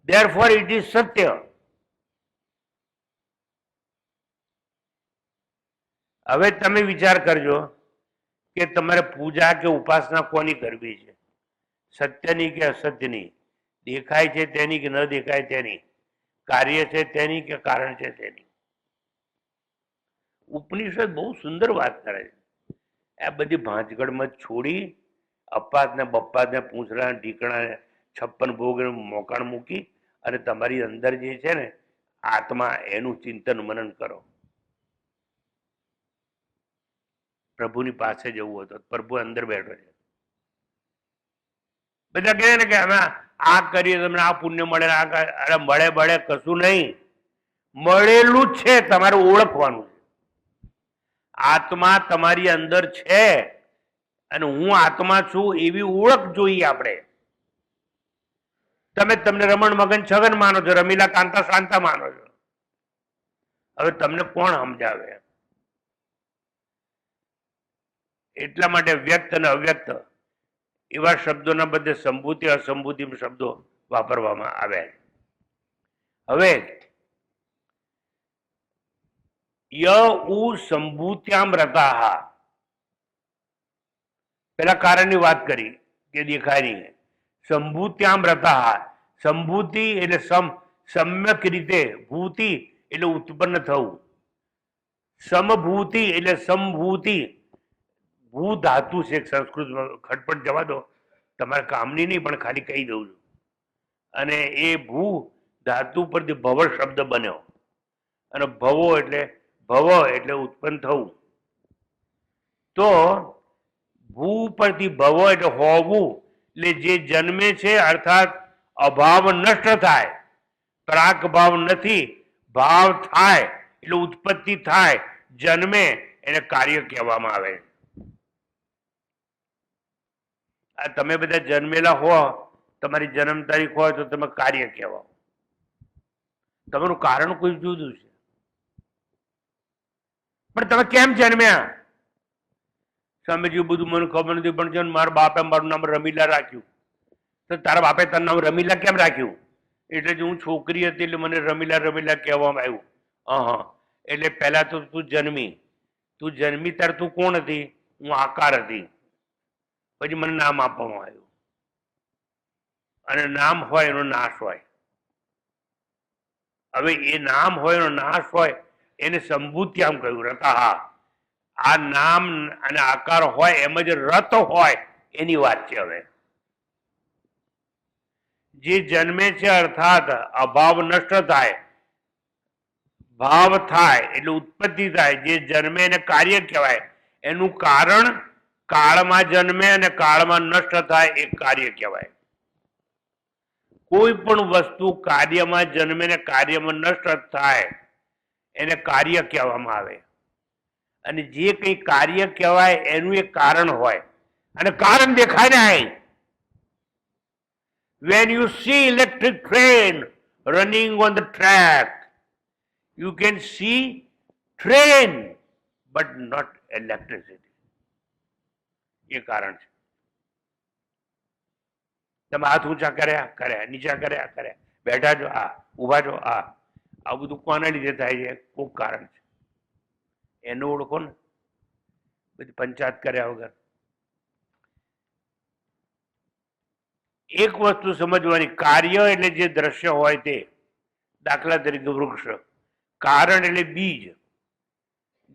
Therefore it is સત્ય. હવે તમે વિચાર કરજો કે તમારે પૂજા કે ઉપાસના કોની કરવી છે? સત્યની કે અસત્યની? દેખાય છે તેની કે ન દેખાય તેની? કાર્ય છે તેની કે કારણ છે તેની? ઉપનિષદ બહુ સુંદર વાત કરે છે. આ બધી ભાંજગઢમાં છોડી અપાત ને બપ્પાત ને પૂંછડા ઢીકણા 56 ભોગ મોકાણ મૂકી અને તમારી અંદર જે છે ને આત્મા, એનું ચિંતન મનન કરો. પ્રભુની પાસે જવું હતો, પ્રભુ અંદર બેઠો છે. બધા કહે ને કે અમે આ કરીએ તમને આ પુણ્ય મળે, અરે મળે મળે કશું નહીં, મળેલું જ છે, તમારે ઓળખવાનું છે. આત્મા તમારી અંદર છે અને હું આત્મા છું એવી ઓળખ જોઈએ આપણે. તમે તમને રમણ મગન છગન માનો છો, રમીલા કાંતા શાંતા માનો છો. હવે તમને કોણ સમજાવે? એટલા માટે વ્યક્ત અને અવ્યક્ત એવા શબ્દોના બદલે સંભૂતિ અસંભૂતિ શબ્દો વાપરવામાં આવે. હવે ય ઉ સંભૂત્યામ રતાહ, પેલા કારણની વાત કરી કે દેખાય નહીં. સંભૂત્યામ રતાહ, સંભૂતિ એટલે સમ્યક રીતે, ભૂતિ એટલે ઉત્પન્ન થવું, સમભૂતિ એટલે સંભૂતિ. ભૂ ધાતુ છે સંસ્કૃતમાં, ખટપટ જવા દો, તમારા કામની નહીં પણ ખાલી કહી દઉં છું. અને એ ભૂ ધાતુ પરથી ભવ શબ્દ બન્યો, અને ભવો એટલે ઉત્પન્ન થવું. તો ભૂ પરથી ભવ એટલે હોવું, એટલે જે જન્મે છે અર્થાત અભાવ નષ્ટ થાય, પ્રાક ભાવ નથી, ભાવ થાય એટલે ઉત્પત્તિ થાય, જન્મે એને કાર્ય કહેવામાં આવે. આ તમે બધા જન્મેલા હો, તમારી જન્મ તારીખ હોય તો તમે કાર્ય કહેવાઓ. તમારું કારણ કોઈ જુદું છે, પણ તમે કેમ જન્મ્યા? સ્વામીજી બધું મને ખબર નથી, પણ છે મારા બાપે મારું નામ રમીલા રાખ્યું. તો તારા બાપે તારું નામ રમીલા કેમ રાખ્યું? એટલે જ હું છોકરી હતી એટલે મને રમીલા રમીલા કહેવામાં આવ્યું. હા, એટલે પહેલા તો તું જન્મી ત્યારે તું કોણ હતી? હું આકાર હતી. પછી મને નામ આપવામાં આવ્યું, અને નામ હોય એનો નાશ હોય. હવે એ નામ હોય એનો નાશ હોય એને સંભૂતિ આમ કહ્યું, રતા. આ નામ અને આકાર હોય એમ જ રત હોય એની વાત છે. હવે જે જન્મે છે અર્થાત અભાવ નષ્ટ થાય, ભાવ થાય એટલે ઉત્પત્તિ થાય. જે જન્મે એને કાર્ય કહેવાય. એનું કારણ કાળમાં જન્મે અને કાળમાં નષ્ટ થાય એ કાર્ય કહેવાય. કોઈ પણ વસ્તુ કાર્યમાં જન્મે ને કાર્યમાં નષ્ટ થાય એને કાર્ય કહેવામાં આવે. અને જે કંઈ કાર્ય કહેવાય એનું એક કારણ હોય, અને કારણ દેખાય નહીં. When you see electric train running on the track, you can see train but not electricity. એ કારણ છે. તમે હાથ ઊંચા કર્યા, નીચા કર્યા, બેઠા છો ઊભા છો આ બધું કોના લીધે થાય છે? કોક કારણ છે, એનું ઓળખો ને. બધી પંચાયત કર્યા વગર. એક વસ્તુ સમજવાની, કાર્ય એટલે જે દ્રશ્ય હોય તે. દાખલા તરીકે વૃક્ષ, કારણ એટલે બીજ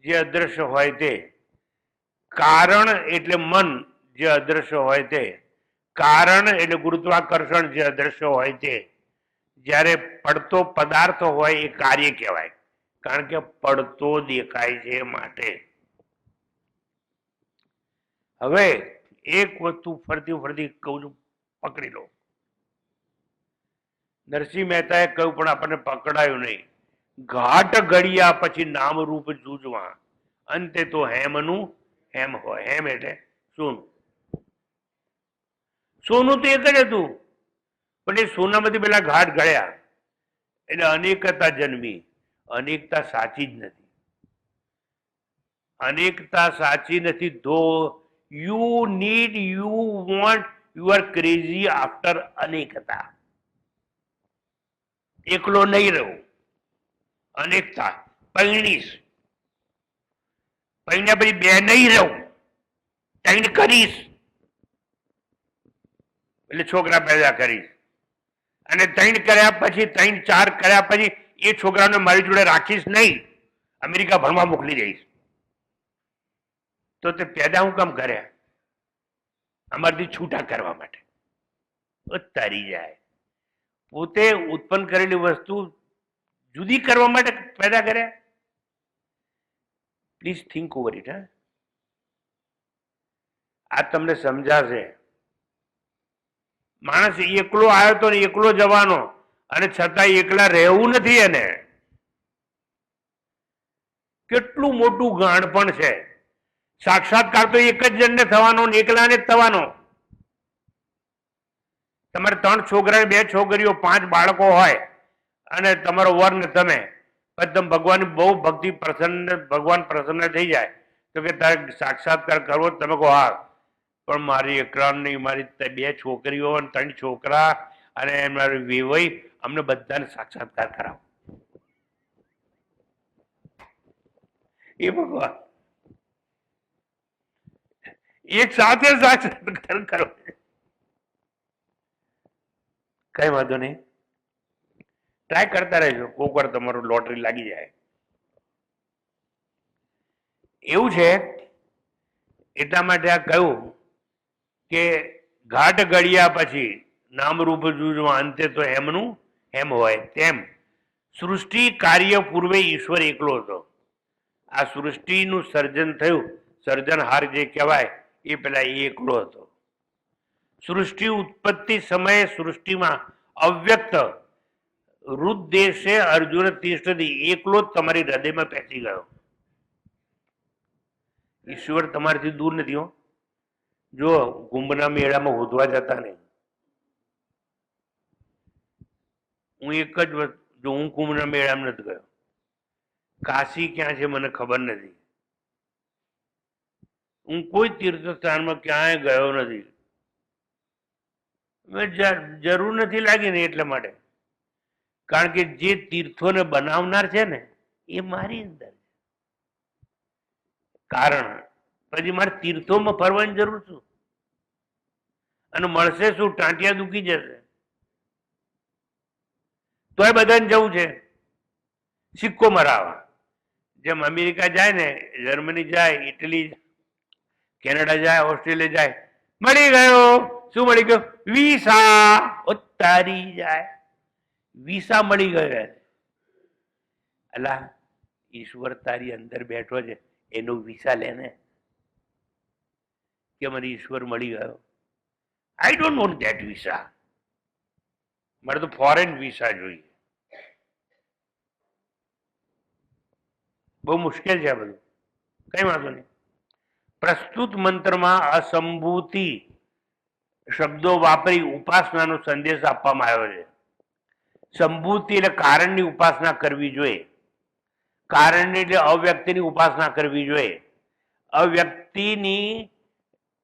જે અદ્રશ્ય હોય તે. કારણ એટલે મન જે અદ્રશ્ય હોય તે. કારણ એટલે ગુરુત્વાકર્ષણ જે અદ્રશ્ય હોય તે. જ્યારે પડતો પદાર્થ હોય એ કાર્ય કહેવાય, કારણ કે પડતો દેખાય છે માટે. હવે એક વસ્તુ ફરતી ફરતી કહું છું, પકડી લો. નરસિંહ મહેતાએ કહ્યું પણ આપણને પકડાયું નહીં. ઘાટ ઘડિયા પછી નામરૂપ જૂજવા, અંતે તો હેમનું હેમ હોય. હેમ એટલે સોનું. સોનું તો એક જ હતું, પણ એ સોનામાંથી પેલા ઘાટ ઘડ્યા એટલે અનેકતા જન્મી. અનેકતા સાચી જ નથી. અનેકતા સાચી નથી. Do you need, you want, you are crazy after અનેકતા. એકલો નહીં રહું, અનેકતા. પૈણીશ, પૈણ્યા પછી બે નહીં રહું, ત્રણ કરીશ એટલે છોકરા પેદા કરીશ. અને ત્રણ કર્યા પછી, 3-4 કર્યા પછી એ છોકરાને મારી જોડે રાખીશ નહીં, અમેરિકા ભણવા મોકલી દઈશ. તો તે પેદા હું કામ કર્યા? અમારાથી છૂટા કરવા માટે. તરી જાય. પોતે ઉત્પન્ન કરેલી વસ્તુ જુદી કરવા માટે પેદા કર્યા. Please think over it. આ તમને સમજાશે. માણસ એકલો આવ્યો તો ને એકલો જવાનો, અને છતાં એકલા રહેવું નથી. એને કેટલું મોટું ગાણ પણ છે. સાક્ષાત્કાર તો એક જ જણને થવાનો ને એકલાને જ થવાનો. તમારે 3 છોકરા 2 છોકરીઓ 5 બાળકો હોય અને તમારો વર ને તમે, પછી તમે ભગવાનની બહુ ભક્તિ પ્રસન્ન, ભગવાન પ્રસન્ન થઈ જાય તો કે તારે સાક્ષાત્કાર કરવો, તમે કહો હા, પણ મારી એકલા નહીં, મારી 2 છોકરીઓ અને 3 છોકરા અને મારી વેવાઈ, અમને બધાને સાક્ષાત્કાર કરાવો. એ ભગવાન એક સાથે સાક્ષાત્કાર કરો. કઈ વાંધો નહીં, ટ્રાય કરતા રહેજો, કોક વાર તમારું લોટરી લાગી જાય. એવું છે એટલા માટે આ કહ્યું કે ઘાટ ગળ્યા પછી નામરૂપ જૂજમાં અંતે તો એમનું એમ હોય તેમ સૃષ્ટિ કાર્ય પૂર્વે ઈશ્વર એકલો હતો. આ સૃષ્ટિનું સર્જન થયું, સર્જનહાર જે કહેવાય એ પેલા એકલો હતો. સૃષ્ટિ ઉત્પત્તિ સમયે સૃષ્ટિમાં અવ્યક્ત રુદ્દેશે અર્જુન તિષ્ઠતી, એકલો જ તમારી હૃદયમાં પેસી ગયો. ઈશ્વર તમારાથી દૂર નથી હો. જો કુંભના મેળામાં હોદવા જતા નહીં, હું એક જ વસ્તુ, જો હું કુંભના મેળામાં નથી ગયો, કાશી ક્યાં છે મને ખબર નથી, હું કોઈ તીર્થ સ્થાનમાં ક્યાંય ગયો નથી, જરૂર નથી લાગી ને એટલા માટે. કારણ કે જે તીર્થોને બનાવનાર છે ને એ મારી અંદર છે. કારણ પછી મારે તીર્થોમાં ફરવાની જરૂર શું? અને મળશે શું? ટાંટિયા દુખી જશે. તોય બધાને જવું છે સિક્કો મરાવા. જેમ અમેરિકા જાય ને, જર્મની જાય, ઇટલી, કેનેડા જાય, ઓસ્ટ્રેલિયા જાય, મળી ગયો. શું મળી ગયો? વિસા. તારી જાય, વિસા મળી ગયો. અલા, ઈશ્વર તારી અંદર બેઠો છે, એનો વિસા લે ને, કે મને ઈશ્વર મળી ગયો. I don't want that visa. મારે તો ફોરેન વિસા જોઈએ. બહુ મુશ્કેલ છે આ બધું, કઈ વાંધો નહીં. પ્રસ્તુત મંત્રમાં અસંભૂતિ શબ્દો વાપરી ઉપાસનાનો સંદેશ આપવામાં આવ્યો છે. સંભૂતિ એટલે કારણની ઉપાસના કરવી જોઈએ. કારણ એટલે અવ્યક્તિની ઉપાસના કરવી જોઈએ. અવ્યક્તિની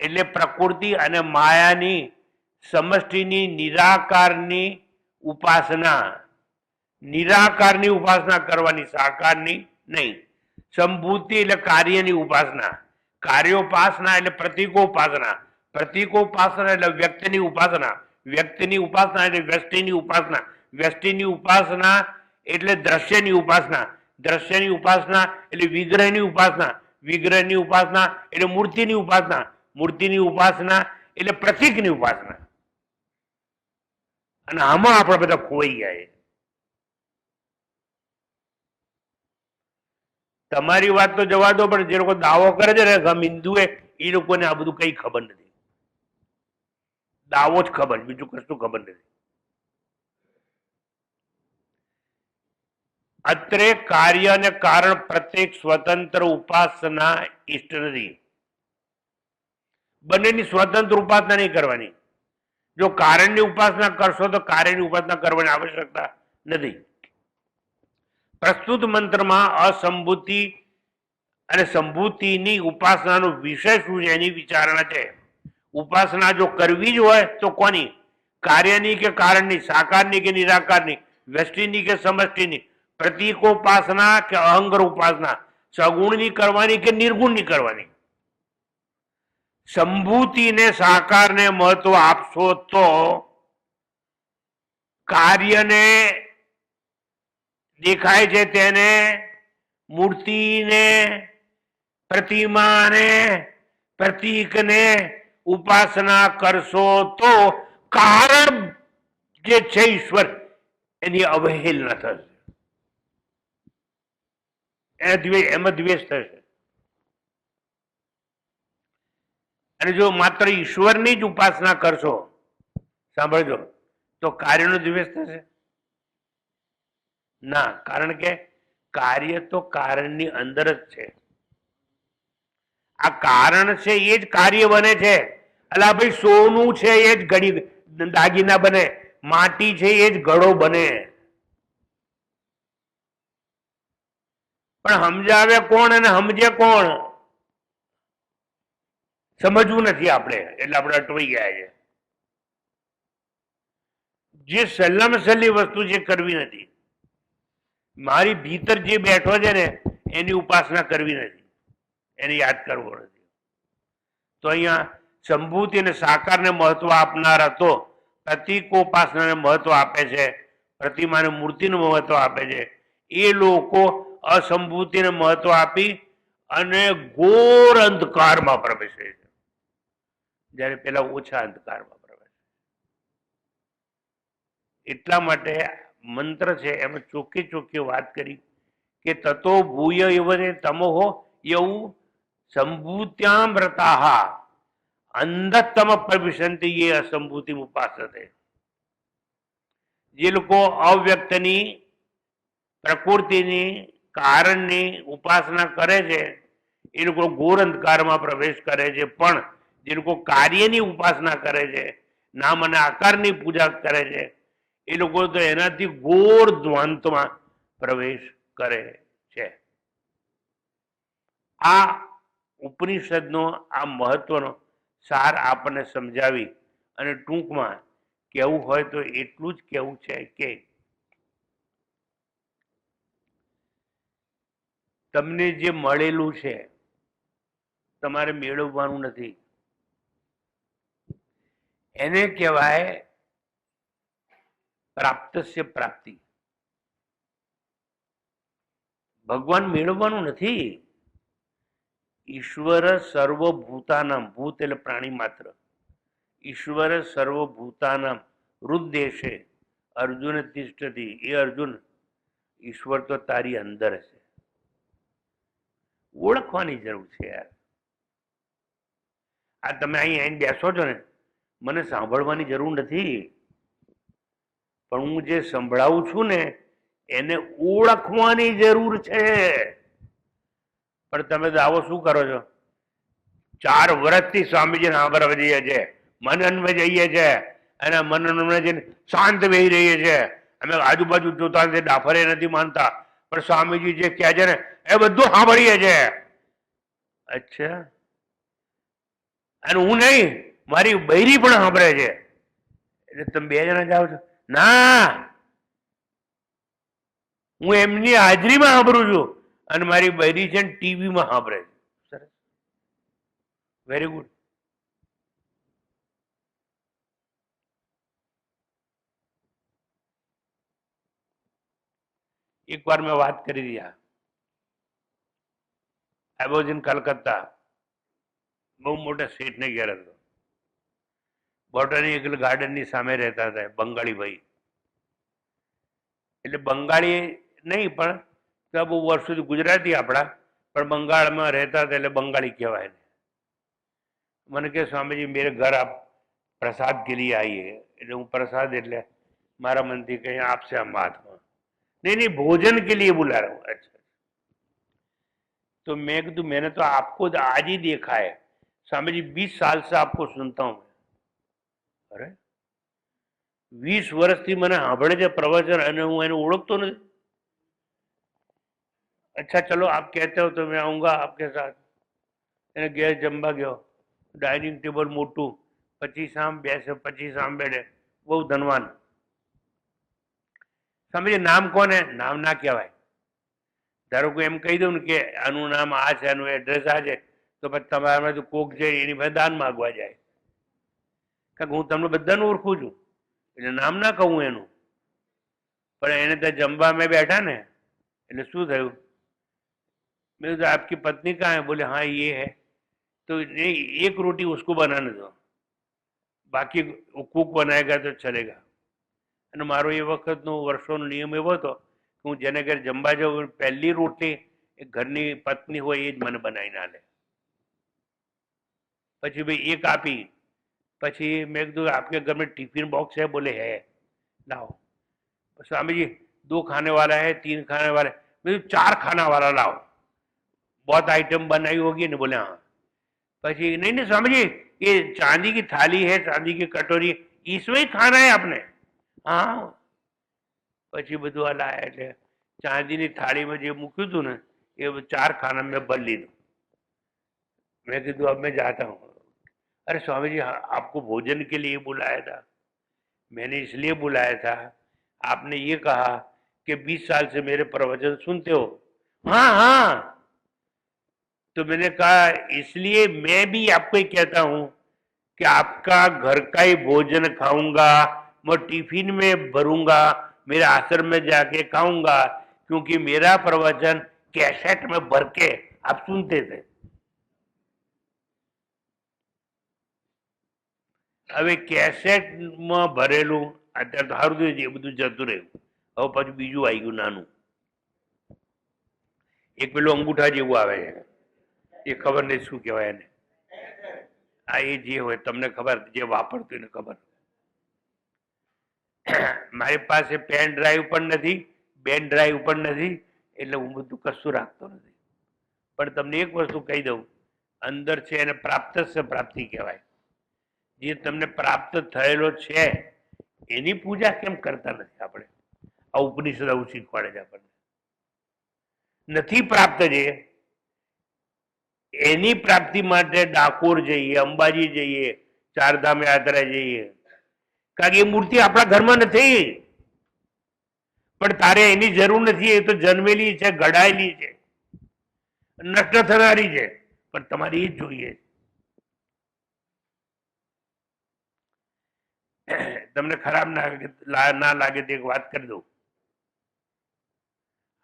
એટલે પ્રકૃતિ અને માયાની સમષ્ટિની નિરાકારની ઉપાસના. નિરાકારની ઉપાસના કરવાની, સાકારની નહીં. સંભૂતિ એટલે કાર્યની ઉપાસના. કાર્યોપાસના એટલે પ્રતીકોપાસના. પ્રતીકોપાસના એટલે વ્યક્તિની ઉપાસના. વ્યક્તિની ઉપાસના એટલે વ્યષ્ટિની ઉપાસના. વ્યષ્ટિની ઉપાસના એટલે દ્રશ્યની ઉપાસના. દ્રશ્યની ઉપાસના એટલે વિગ્રહની ઉપાસના. વિગ્રહની ઉપાસના એટલે મૂર્તિની ઉપાસના. મૂર્તિની ઉપાસના એટલે પ્રતીકની ઉપાસના. અને આમાં આપણે બધા ખોઈ જાય. તમારી વાત તો જવા દો, પણ જે લોકો દાવો કરે છે ને હમ હિન્દુ એ લોકોને આ બધું કઈ ખબર નથી. દાવો જ ખબર, બીજું કશું ખબર નથી. અત્રે કાર્ય અને કારણ પ્રત્યેક સ્વતંત્ર ઉપાસના ઇષ્ટ નથી. બંનેની સ્વતંત્ર ઉપાસના નહીં કરવાની. જો કારણની ઉપાસના કરશો તો કાર્યની ઉપાસના કરવાની આવશ્યકતા નથી. પ્રસ્તુત મંત્રમાં અસંભૂતિ અને સંભૂતિની ઉપાસનાનો વિષય શું છે એની વિચારણા છે. ઉપાસના જો કરવી જ હોય તો કોની? કાર્યની કે કારણની? સાકારની કે નિરાકારની? વ્યષ્ટિની કે સમષ્ટિની? પ્રતીકોપાસના કે અહંકાર ઉપાસના? સગુણની કરવાની કે નિર્ગુણની કરવાની? સંભૂતિને સાકારને મહત્વ આપશો તો કાર્યને દેખાય છે તેને, મૂર્તિને, પ્રતિમાને, પ્રતીકને ઉપાસના કરશો તો કારણ જે છે ઈશ્વર એની અવહેલના થશે. એમાં દ્વેષ થશે. અને જો માત્ર ઈશ્વરની જ ઉપાસના કરશો, સાંભળજો, તો કાર્યનો દ્વેષ થશે ના, કારણ કે કાર્ય તો કારણની અંદર જ છે. આ કારણ છે એ જ કાર્ય બને છે. અલા ભાઈ, સોનું છે એ જ ઘડી દાગીના બને, માટી છે એ જ ઘડો બને. પણ સમજાવે કોણ અને સમજે કોણ? સમજવું નથી આપણે, એટલે આપણે અટવાઈ ગયા છે. જે સહેલામાં સહેલી વસ્તુ જે કરવી નથી, મારી ભીતર જે બેઠો છે ને એની ઉપાસના કરવી નથી, એને યાદ કરવો નથી. તો અહીંયા સંભૂતિ અને સાકારને મહત્વ આપનાર હતો, પ્રતિકોપાસનાને મહત્વ આપે છે, પ્રતિમાને મૂર્તિનું મહત્વ આપે છે. એ લોકો અસંભૂતિને મહત્વ આપી અને ઘોર અંધકારમાં પ્રવેશે છે, જ્યારે પેલા ઓછા અંધકારમાં પ્રવેશે. એટલા માટે મંત્ર છે એમાં ચોખ્ખી ચોખ્ખી વાત કરી કે તતો ભૂય એવને તમોહો એવું સંભૂત્યામ વ્રતાહા અંધતમ પ્રવિશંતિ એ અસંભૂતિ ઉપાસતે. જે લોકો અવ્યક્તની, પ્રકૃતિની, કારણની ઉપાસના કરે છે એ લોકો ઘોર અંધકારમાં પ્રવેશ કરે છે. પણ જે લોકો કાર્યની ઉપાસના કરે છે, નામ અને આકારની પૂજા કરે છે, એ લોકો તો એનાથી ઘોર ધ્વાંતમાં પ્રવેશ કરે છે. આ ઉપનિષદનો આ મહત્વનો સાર આપણને સમજાવી અને ટૂંકમાં કહેવું હોય તો એટલું જ કહેવું છે કે તમને જે મળેલું છે તમારે મેળવવાનું નથી. એને કહેવાય પ્રાપ્તસ્ય પ્રાપ્તિ. ભગવાન મેળવવાનું નથી. ઈશ્વર સર્વભૂતાનામ, ભૂત એટલે પ્રાણી માત્ર. ઈશ્વર સર્વભૂતાનામ હૃદયશે અર્જુન તિષ્ઠતિ. એ અર્જુન, ઈશ્વર તો તારી અંદર છે. ઓળખવાની જરૂર છે યાર. આ તમે અહીં આવીને બેસો છો ને, મને સાંભળવાની જરૂર નથી, પણ હું જે સંભળાવું છું ને એને ઓળખવાની જરૂર છે. પણ તમે દાવો શું કરો છો? 4 વર્ષથી સ્વામીજી સાંભળવા જઈએ છે, મનનમાં જઈએ છે, અને મનનમાં જઈને શાંત બેહી રહીએ છે. અમે આજુબાજુ જોતા નથી, ડાફરે નથી માનતા, પણ સ્વામીજી જે કહે છે ને એ બધું સાંભળીએ છે. અચ્છા, અને હું નહીં, મારી બૈરી પણ સાંભળે છે. એટલે તમે 2 જણા જાઓ છો? ના, હું એમની હાજરીમાં સાંભળું છું અને મારી બૈરી છે ને ટીવીમાં સાંભળે છે. સરસ, વેરી ગુડ. એકવાર મેં વાત કરી રહ્યા, I was in કલકત્તા. બહુ મોટા શેઠને ઘેર હતો. બોટાનિકલ ગાર્ડનની સામે રહેતા હતા બંગાળી ભાઈ. એટલે બંગાળી નહીં, પણ ત્યાં બહુ વર્ષ સુધી ગુજરાતી આપણા, પણ બંગાળમાં રહેતા હતા એટલે બંગાળી કહેવાય. મને કે સ્વામીજી મેરે ઘર આપ પ્રસાદ કે लिए आइए. એટલે હું પ્રસાદ એટલે મારા મનથી કहीं आपसे हम बात हो, नहीं नहीं भोजन के लिए बुला रहा हूँ. अच्छा, तो मैं कहा मैंने तो आपको आज ही देखा है स्वामी जी, 20 साल से आपको सुनता हूँ. अरे 20 વર્ષથી મને સાંભળે છે પ્રવચન અને હું એને ઓળખતો નથી. अच्छा चलो आप कहते हो तो मैं आऊंगा आपके साथ. એને ઘેર જમવા ગયો. ડાઇનિંગ ટેબલ મોટું, 25 આમ બેસે, 25 આમ બેઠે, બહુ ધનવાન. સમજે નામ કોને? નામ ના કહેવાય. ધારો કે એમ કહી દઉં ને કે આનું નામ આ છે, આનું એડ્રેસ આ છે, તો પછી તમારામાંથી કોક છે એની પાસે દાન માગવા જાય. કારણ કે હું તમને બધાને ઓળખું છું એટલે નામ ના કહું એનું. પણ એને ત્યાં જમવા મેં બેઠા ને એટલે શું થયું? મેં કીધું આપકી પત્ની કहाँ है? बोले हाँ ये है. तो एक रोटी उसको बनाने दो, બાકી કુક બનાવેગા તો ચલેગા. અને મારો એ વખતનો વર્ષોનો નિયમ એવો હતો કે હું જેને ઘરે જમવા જાઉં પહેલી રોટલી એ ઘરની પત્ની હોય એ જ મને બનાવીને આલે. પછી ભાઈ એક આપી પછી મેં કીધું आपके घर में टिफिन बॉक्स है? बोले है। लाओ। स्वामी जी 2 खाने वाला है, 3 खाने वाला है। मैं 4 खाना वाला लाओ, बहुत आइटम बनाई होगी ने। बोले हाँ। પછી नहीं नहीं स्वामी जी ये चांदी की थाली है, चांदी की कटोरी, इसमें ही खाना है आपने? हाँ। પછી બધું આ લાયા એટલે ચાંદીની થાળીમાં જે મૂક્યું હતું ને એ 4 ખાના મેં ભર લીધું। मैं कीधु अब मैं जाता हूँ। अरे स्वामी जी आपको भोजन के लिए बुलाया था। मैंने इसलिए बुलाया था, आपने ये कहा कि 20 साल से मेरे प्रवचन सुनते हो। हाँ हाँ। तो मैंने कहा इसलिए मैं भी आपको ही कहता हूँ कि आपका घर का ही भोजन खाऊंगा, मैं टिफिन में भरूंगा, मेरे आश्रम में जाके खाऊंगा, क्योंकि मेरा प्रवचन कैसेट में भर के आप सुनते थे। હવે કેસેટમાં ભરેલું અત્યારે તો સારું થયું છે, એ બધું જતું રહ્યું। હવે પાછું બીજું આવી ગયું નાનું, એક પેલું અંગૂઠા જેવું આવે છે, એ ખબર નહીં શું કહેવાય એને। આ એ જે હોય તમને ખબર, જે વાપરતું એને ખબર। મારી પાસે પેન ડ્રાઈવ પણ નથી, બેન ડ્રાઈવ પણ નથી, એટલે હું બધું કશું રાખતો નથી। પણ તમને એક વસ્તુ કહી દઉં, અંદર છે એને પ્રાપ્ત પ્રાપ્તિ કહેવાય। જે તમને પ્રાપ્ત થયેલો છે એની પૂજા કેમ કરતા નથી આપણે? આ ઉપનિષદ આવું શીખવાડે છે આપણને। નથી પ્રાપ્ત છે એની પ્રાપ્તિ માટે ડાકોર જઈએ, અંબાજી જઈએ, ચારધામ યાત્રા જઈએ, કારણ કે એ મૂર્તિ આપણા ઘરમાં નથી। પણ તારે એની જરૂર નથી, એ તો જન્મેલી છે, ઘડાયેલી છે, નષ્ટ થનારી છે, પણ તમારે એ જ જોઈએ। તમને ખરાબ ના લાગે તો એક વાત કરી દઉં,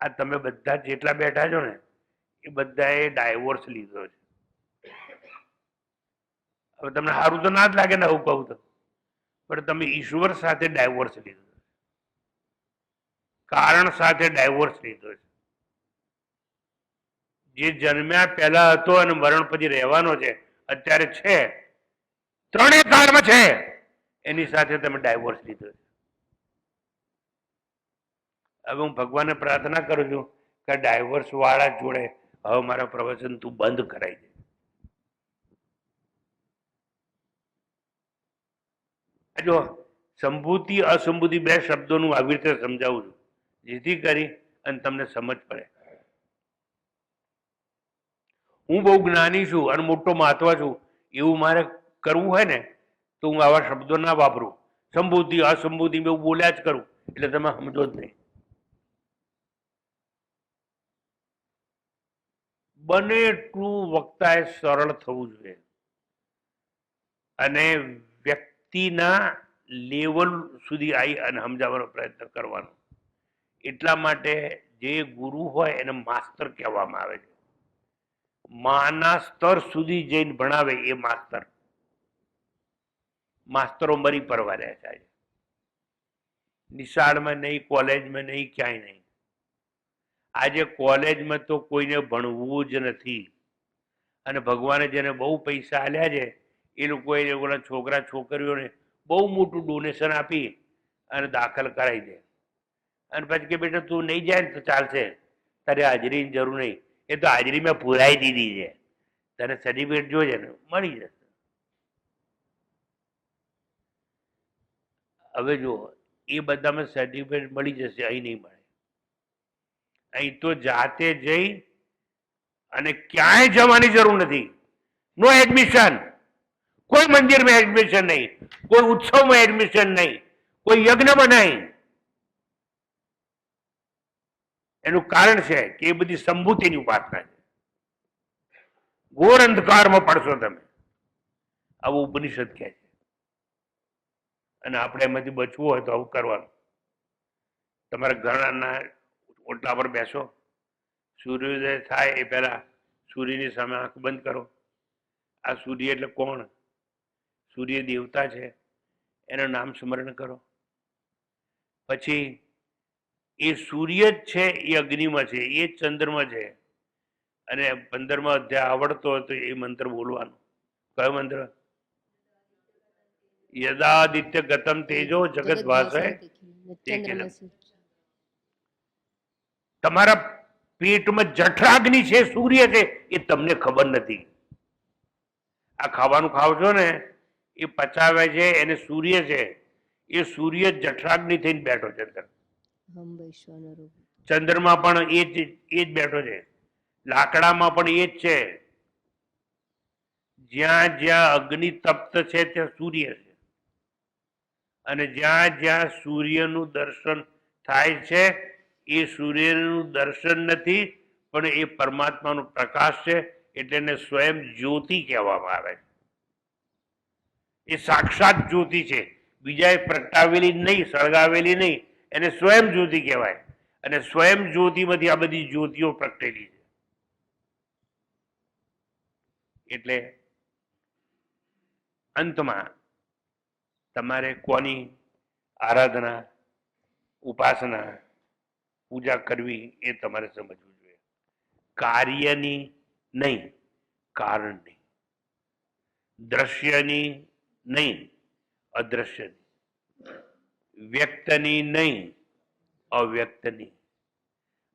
આ તમે બધા જેટલા બેઠા છો ને એ બધાએ ડાયવોર્સ લીધો છે। હવે તમને સારું તો ના જ લાગે ને આવું કહું તો, પણ તમે ઈશ્વર સાથે ડાયવોર્સ લીધો છે, કારણ સાથે ડાયવોર્સ લીધો છે। જે જન્મ્યા પહેલા હતો અને મરણ પછી રહેવાનો છે, અત્યારે છે, ત્રણેય કાળમાં છે, એની સાથે તમે ડાયવોર્સ લીધો છે। હવે હું ભગવાનને પ્રાર્થના કરું છું કે ડાયવોર્સ વાળા જોડે હવે મારા પ્રવચન તું બંધ કરાવી દે। જો સંભૂતિ અસંભૂતિ બે શબ્દોનું આવી રીતે સમજાવું છું, જેથી કરી અને તમને સમજ પડે। હું બહુ જ્ઞાની છું અને મોટો મહાત્મા છું એવું મારે કરવું હોય ને તો હું આવા શબ્દો ના વાપરું। સંભૂતિ અસંભૂતિ મેં બોલ્યા જ કરું, એટલે તમે સમજો જ નહીં। બને એટલું વક્તાએ સરળ થવું જોઈએ અને વ્યક્તિના લેવલ સુધી આવી અને સમજાવવાનો પ્રયત્ન કરવાનો। એટલા માટે જે ગુરુ હોય એને માસ્તર કહેવામાં આવે છે। માના સ્તર સુધી જઈને ભણાવે એ માસ્તર। માસ્તરો મરી પરવાર્યા છે આજે, નિશાળમાં નહીં, કોલેજમાં નહીં, ક્યાંય નહીં। આજે કોલેજમાં તો કોઈને ભણવું જ નથી, અને ભગવાને જેને બહુ પૈસા આલ્યા છે એ લોકોએ એ લોકોના છોકરા છોકરીઓને બહુ મોટું ડોનેશન આપી અને દાખલ કરાવી દે, અને પછી કે બેટા તું નહીં જાય ને તો ચાલશે, તારે હાજરીની જરૂર નહીં, એ તો હાજરી મેં પુરાઈ દીધી છે, તને સર્ટિફિકેટ જોઈએ ને મળી જશે। હવે જો એ બધામાં સર્ટિફિકેટ મળી જશે, અહીં નહીં મળે। અહીં તો જાતે જઈ અને ક્યાંય જવાની જરૂર નથી, નો એડમિશન, કોઈ મંદિરમાં એડમિશન નહીં, કોઈ ઉત્સવમાં એડમિશન નહીં, કોઈ યજ્ઞમાં નહીં। એનું કારણ છે કે એ બધી સંભૂતિની ઉપાસના છે। ઘોર અંધકારમાં પડશો તમે, આવું ઉપનિષદ કહે છે, અને આપણે એમાંથી બચવું હોય તો આવું કરવાનું। તમારા ઘરના ઓટલા પર બેસો, સૂર્યોદય થાય એ પહેલા સૂર્યની સામે આંખ બંધ કરો। આ સૂર્ય એટલે કોણ? સૂર્ય દેવતા છે, એનું નામ સ્મરણ કરો। પછી એ સૂર્ય જ છે, એ અગ્નિમાં છે, એ જ ચંદ્રમાં છે, અને 15મા અધ્યાય આવડતો હોય તો એ મંત્ર બોલવાનો। કયો મંત્ર? યદાદિત્ય ગતમ તેજો જગત ભાષે ચંદ્રમસી તમારા પેટમાં જઠરાગ્નિ છે, સૂર્ય છે, એ તમને ખબર નથી. આ ખાવાનું ખાવ છો ને એ પચાવે છે એને સૂર્ય છે, એ સૂર્ય જઠરાગ્નિ થઈને બેઠો છે અંદર. હમ વૈશ્વાનરો ચંદ્રમાં પણ એ જ બેઠો છે, લાકડામાં પણ એ જ છે. જ્યાં જ્યાં અગ્નિ તપ્ત છે ત્યાં સૂર્ય છે, અને જ્યાં જ્યાં સૂર્યનું દર્શન થાય છે એ સૂર્યનું દર્શન નથી, પણ એ પરમાત્માનો પ્રકાશ છે, એટલે એને સ્વયં જ્યોતિ કહેવામાં આવે છે. એ સાક્ષાત જ્યોતિ છે, બીજાએ પ્રગટાવેલી નહીં, સળગાવેલી નહીં, એને સ્વયં જ્યોતિ કહેવાય. અને સ્વયં જ્યોતિમાંથી આ બધી જ્યોતિઓ પ્રગટેલી છે. એટલે અંતમાં તમારે કોની આરાધના, ઉપાસના, પૂજા કરવી એ તમારે સમજવું જોઈએ. કાર્યની નહીં, કારણની. દ્રશ્યની નહીં, અદ્રશ્યની. વ્યક્તની નહીં, અવ્યક્તની.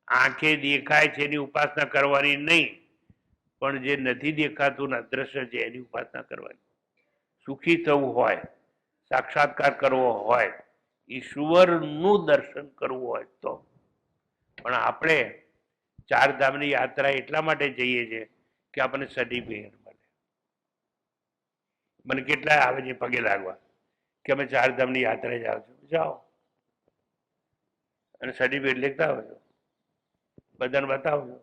આંખે દેખાય છે એની ઉપાસના કરવાની નહીં, પણ જે નથી દેખાતું ને અદ્રશ્ય છે એની ઉપાસના કરવાની. સુખી થવું હોય, સાક્ષાત્કાર કરવો હોય, ઈશ્વરનું દર્શન કરવું હોય તો. પણ આપણે ચારધામની યાત્રા એટલા માટે જઈએ છીએ કે આપણને સર્ટિફિકેટ મળે. મને કેટલા આવે છે પગે લાગવા કે અમે ચારધામની યાત્રા જાઓ છો, જાઓ અને સર્ટિફિકેટ લેતા આવજો, બધાને બતાવજો.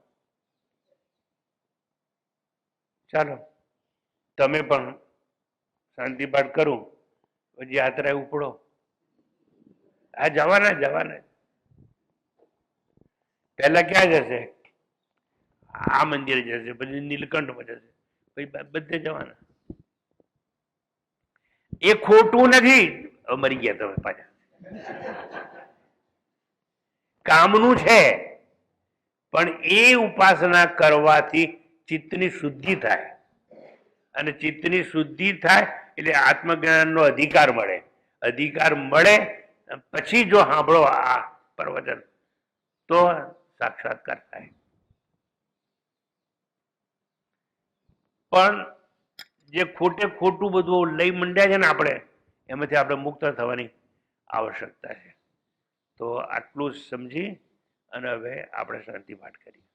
ચાલો તમે પણ શાંતિ પાઠ કરું પછી યાત્રા ઉપડો. આ જવાના પહેલા ક્યાં જશે? આ મંદિર જશે, પછી નીલકંઠમાં જશે, પછી બધે જવાના. એ ખોટું નથી. મરી ગયા તમે પાછા. કામનું છે, પણ એ ઉપાસના કરવાથી ચિત્તની શુદ્ધિ થાય, અને ચિત્તની શુદ્ધિ થાય એટલે આત્મજ્ઞાનનો અધિકાર મળે. અધિકાર મળે પછી જો સાંભળો આ પ્રવચન તો સાક્ષાત્કાર થાય. પણ જે ખોટે ખોટું બધું લઈ મંડ્યા છે ને આપણે, એમાંથી આપણે મુક્ત થવાની આવશ્યકતા છે. તો આટલું સમજી અને હવે આપણે શાંતિ પાઠ કરીએ.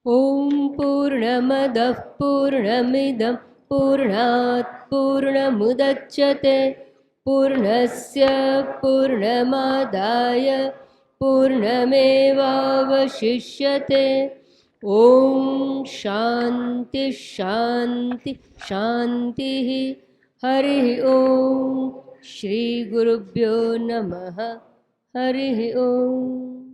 ઓમ પૂર્ણમદઃ પૂર્ણમિદં પૂર્ણાત પૂર્ણમુદચ્યતે પૂર્ણસ્ય પૂર્ણમાદાય પૂર્ણમેવાવશિષ્યતે. ઓમ શાંતિ શાંતિ શાંતિ. હરિ ઓમ. શ્રી ગુરુભ્યો નમઃ. હરિ ઓમ.